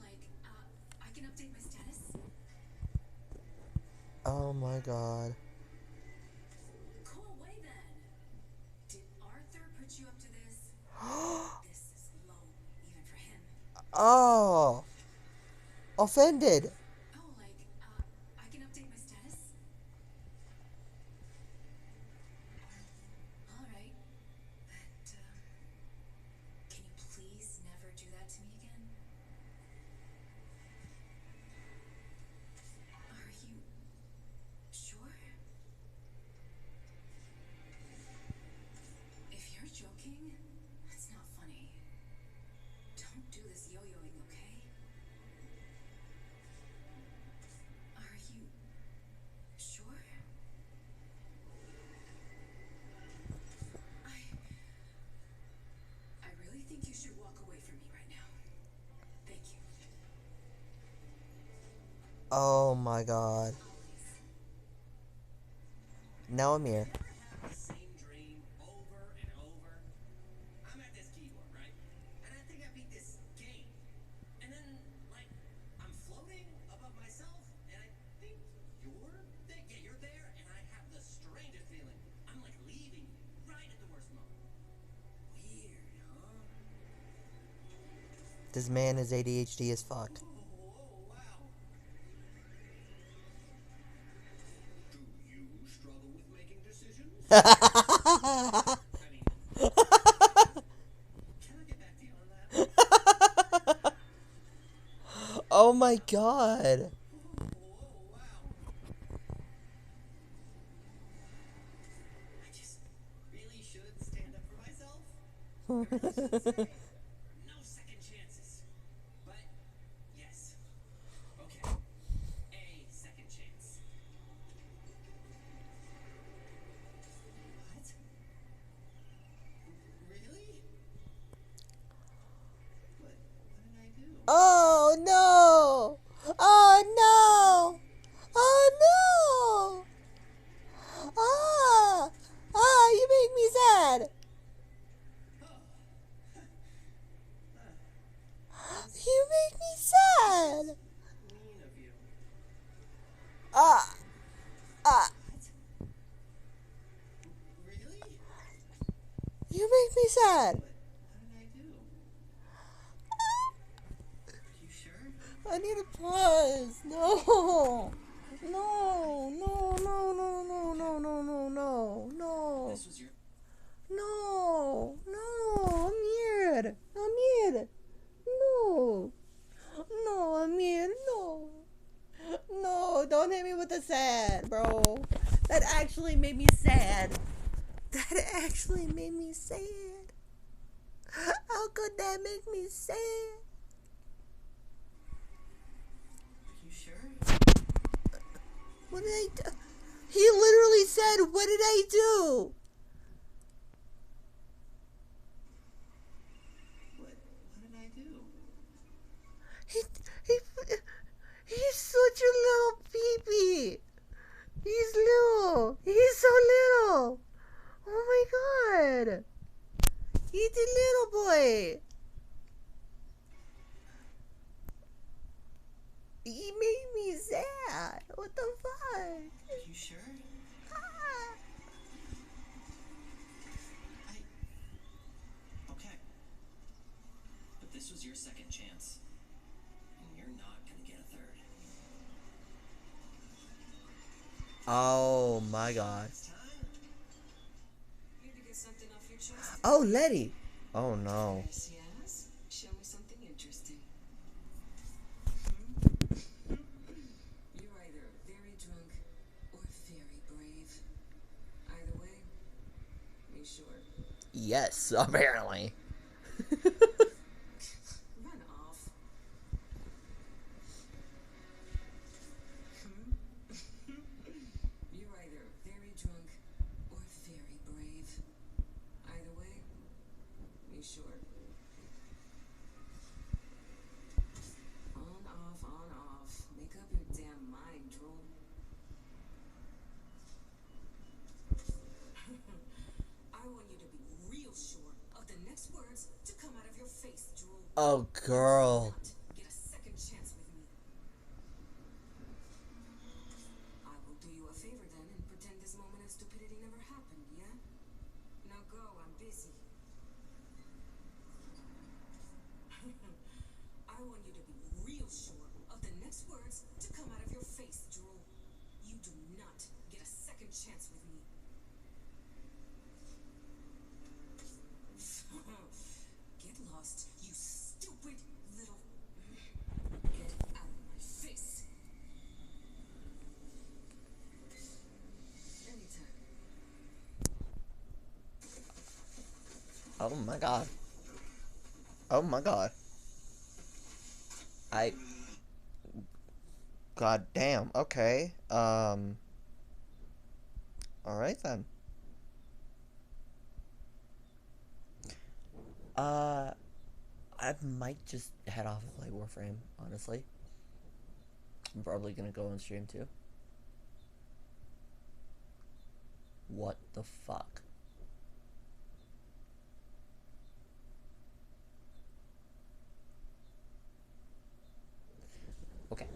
I can update my status? Oh my god. Cool, way then. Did Arthur put you up to this? This is low, even for him. Oh. Offended. Oh, I can update my status? Alright. But, can you please never do that to me again? Are you sure? If you're joking, it's not funny. Don't do this yo-yoing, okay? Are you sure? I really think you should walk away from me right now. Thank you. Oh my god. Now I'm here. Ever have the same dream over and over? I'm at this keyboard, right? And I think I beat this game. And then This man is ADHD as fuck. Do you struggle with making decisions? Can I get back to you on that? Oh my god. I just really should stand up for myself. I really should say no second chances. But yes. Okay. A second chance. What? Really? What did I do? Oh no! Oh no! Oh no! Ah! Ah, you make me sad! You make me sad! Mean of you. Ah! Ah! What? Really? You make me sad! What did I do? You sure? I need a pause! No! No! No! No! No! No! No! No! No! No! No! This was your No! No! Amir! Amir! No! No, Amir! No! No! Don't hit me with the sad, bro! That actually made me sad! That actually made me sad! How could that make me sad? you sure? What did I do? He literally said, what did I do? What did I do? He, he, he's such a little peepee. He's little. He's so little. Oh my god. He's a little boy. He made me sad. What the fuck? You sure? Ah. Okay. But this was your second chance. And you're not gonna get a third. Oh my god. It's time. Need to get something off your chest? Oh, Letty. Oh no. Yes, yes. Show me something interesting. You're either very drunk or very brave. Either way, be sure. Yes, apparently. Run off. You're either very drunk or very brave. Either way, be sure. On, off. Make up your damn mind, drool. I want you to be real sure of the next words to come out of your face, drool. Oh, girl. Get a second chance with me. I will do you a favor then and pretend this moment of stupidity never happened, yeah? Now go, I'm busy. I want you to be real sure of the next words to come out of your face, drool. You do not get a second chance with me. Get lost, you stupid little... Get out of my face. Anytime. Oh my god. Oh my god. God damn. Okay. Alright then. I might just head off and play Warframe, honestly. I'm probably gonna go on stream too. What the fuck? Okay.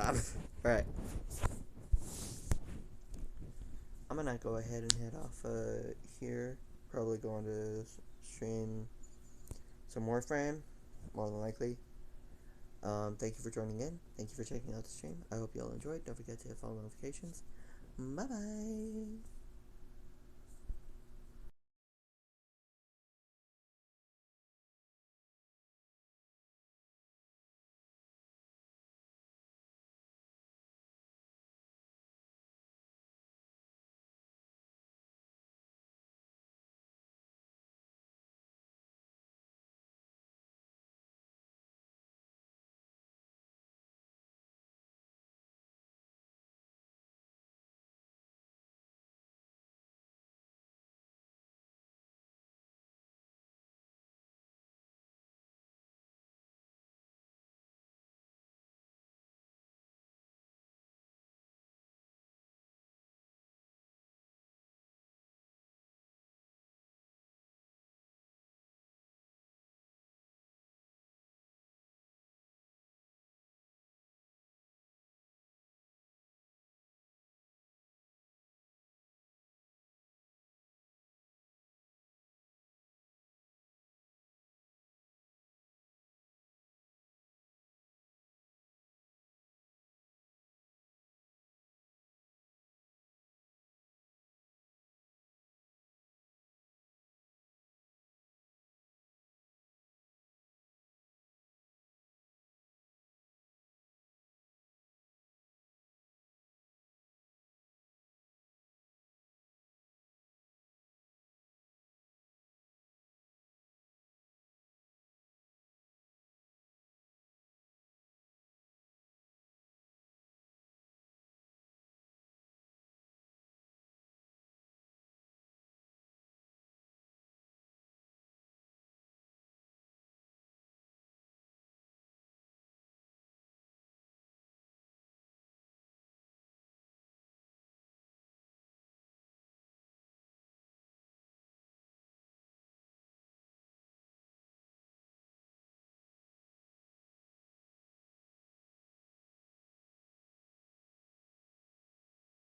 Alright. I'm gonna go ahead and head off here. Probably going to stream some Warframe, more than likely. Thank you for joining in. Thank you for checking out the stream. I hope you all enjoyed. Don't forget to hit follow notifications. Bye bye.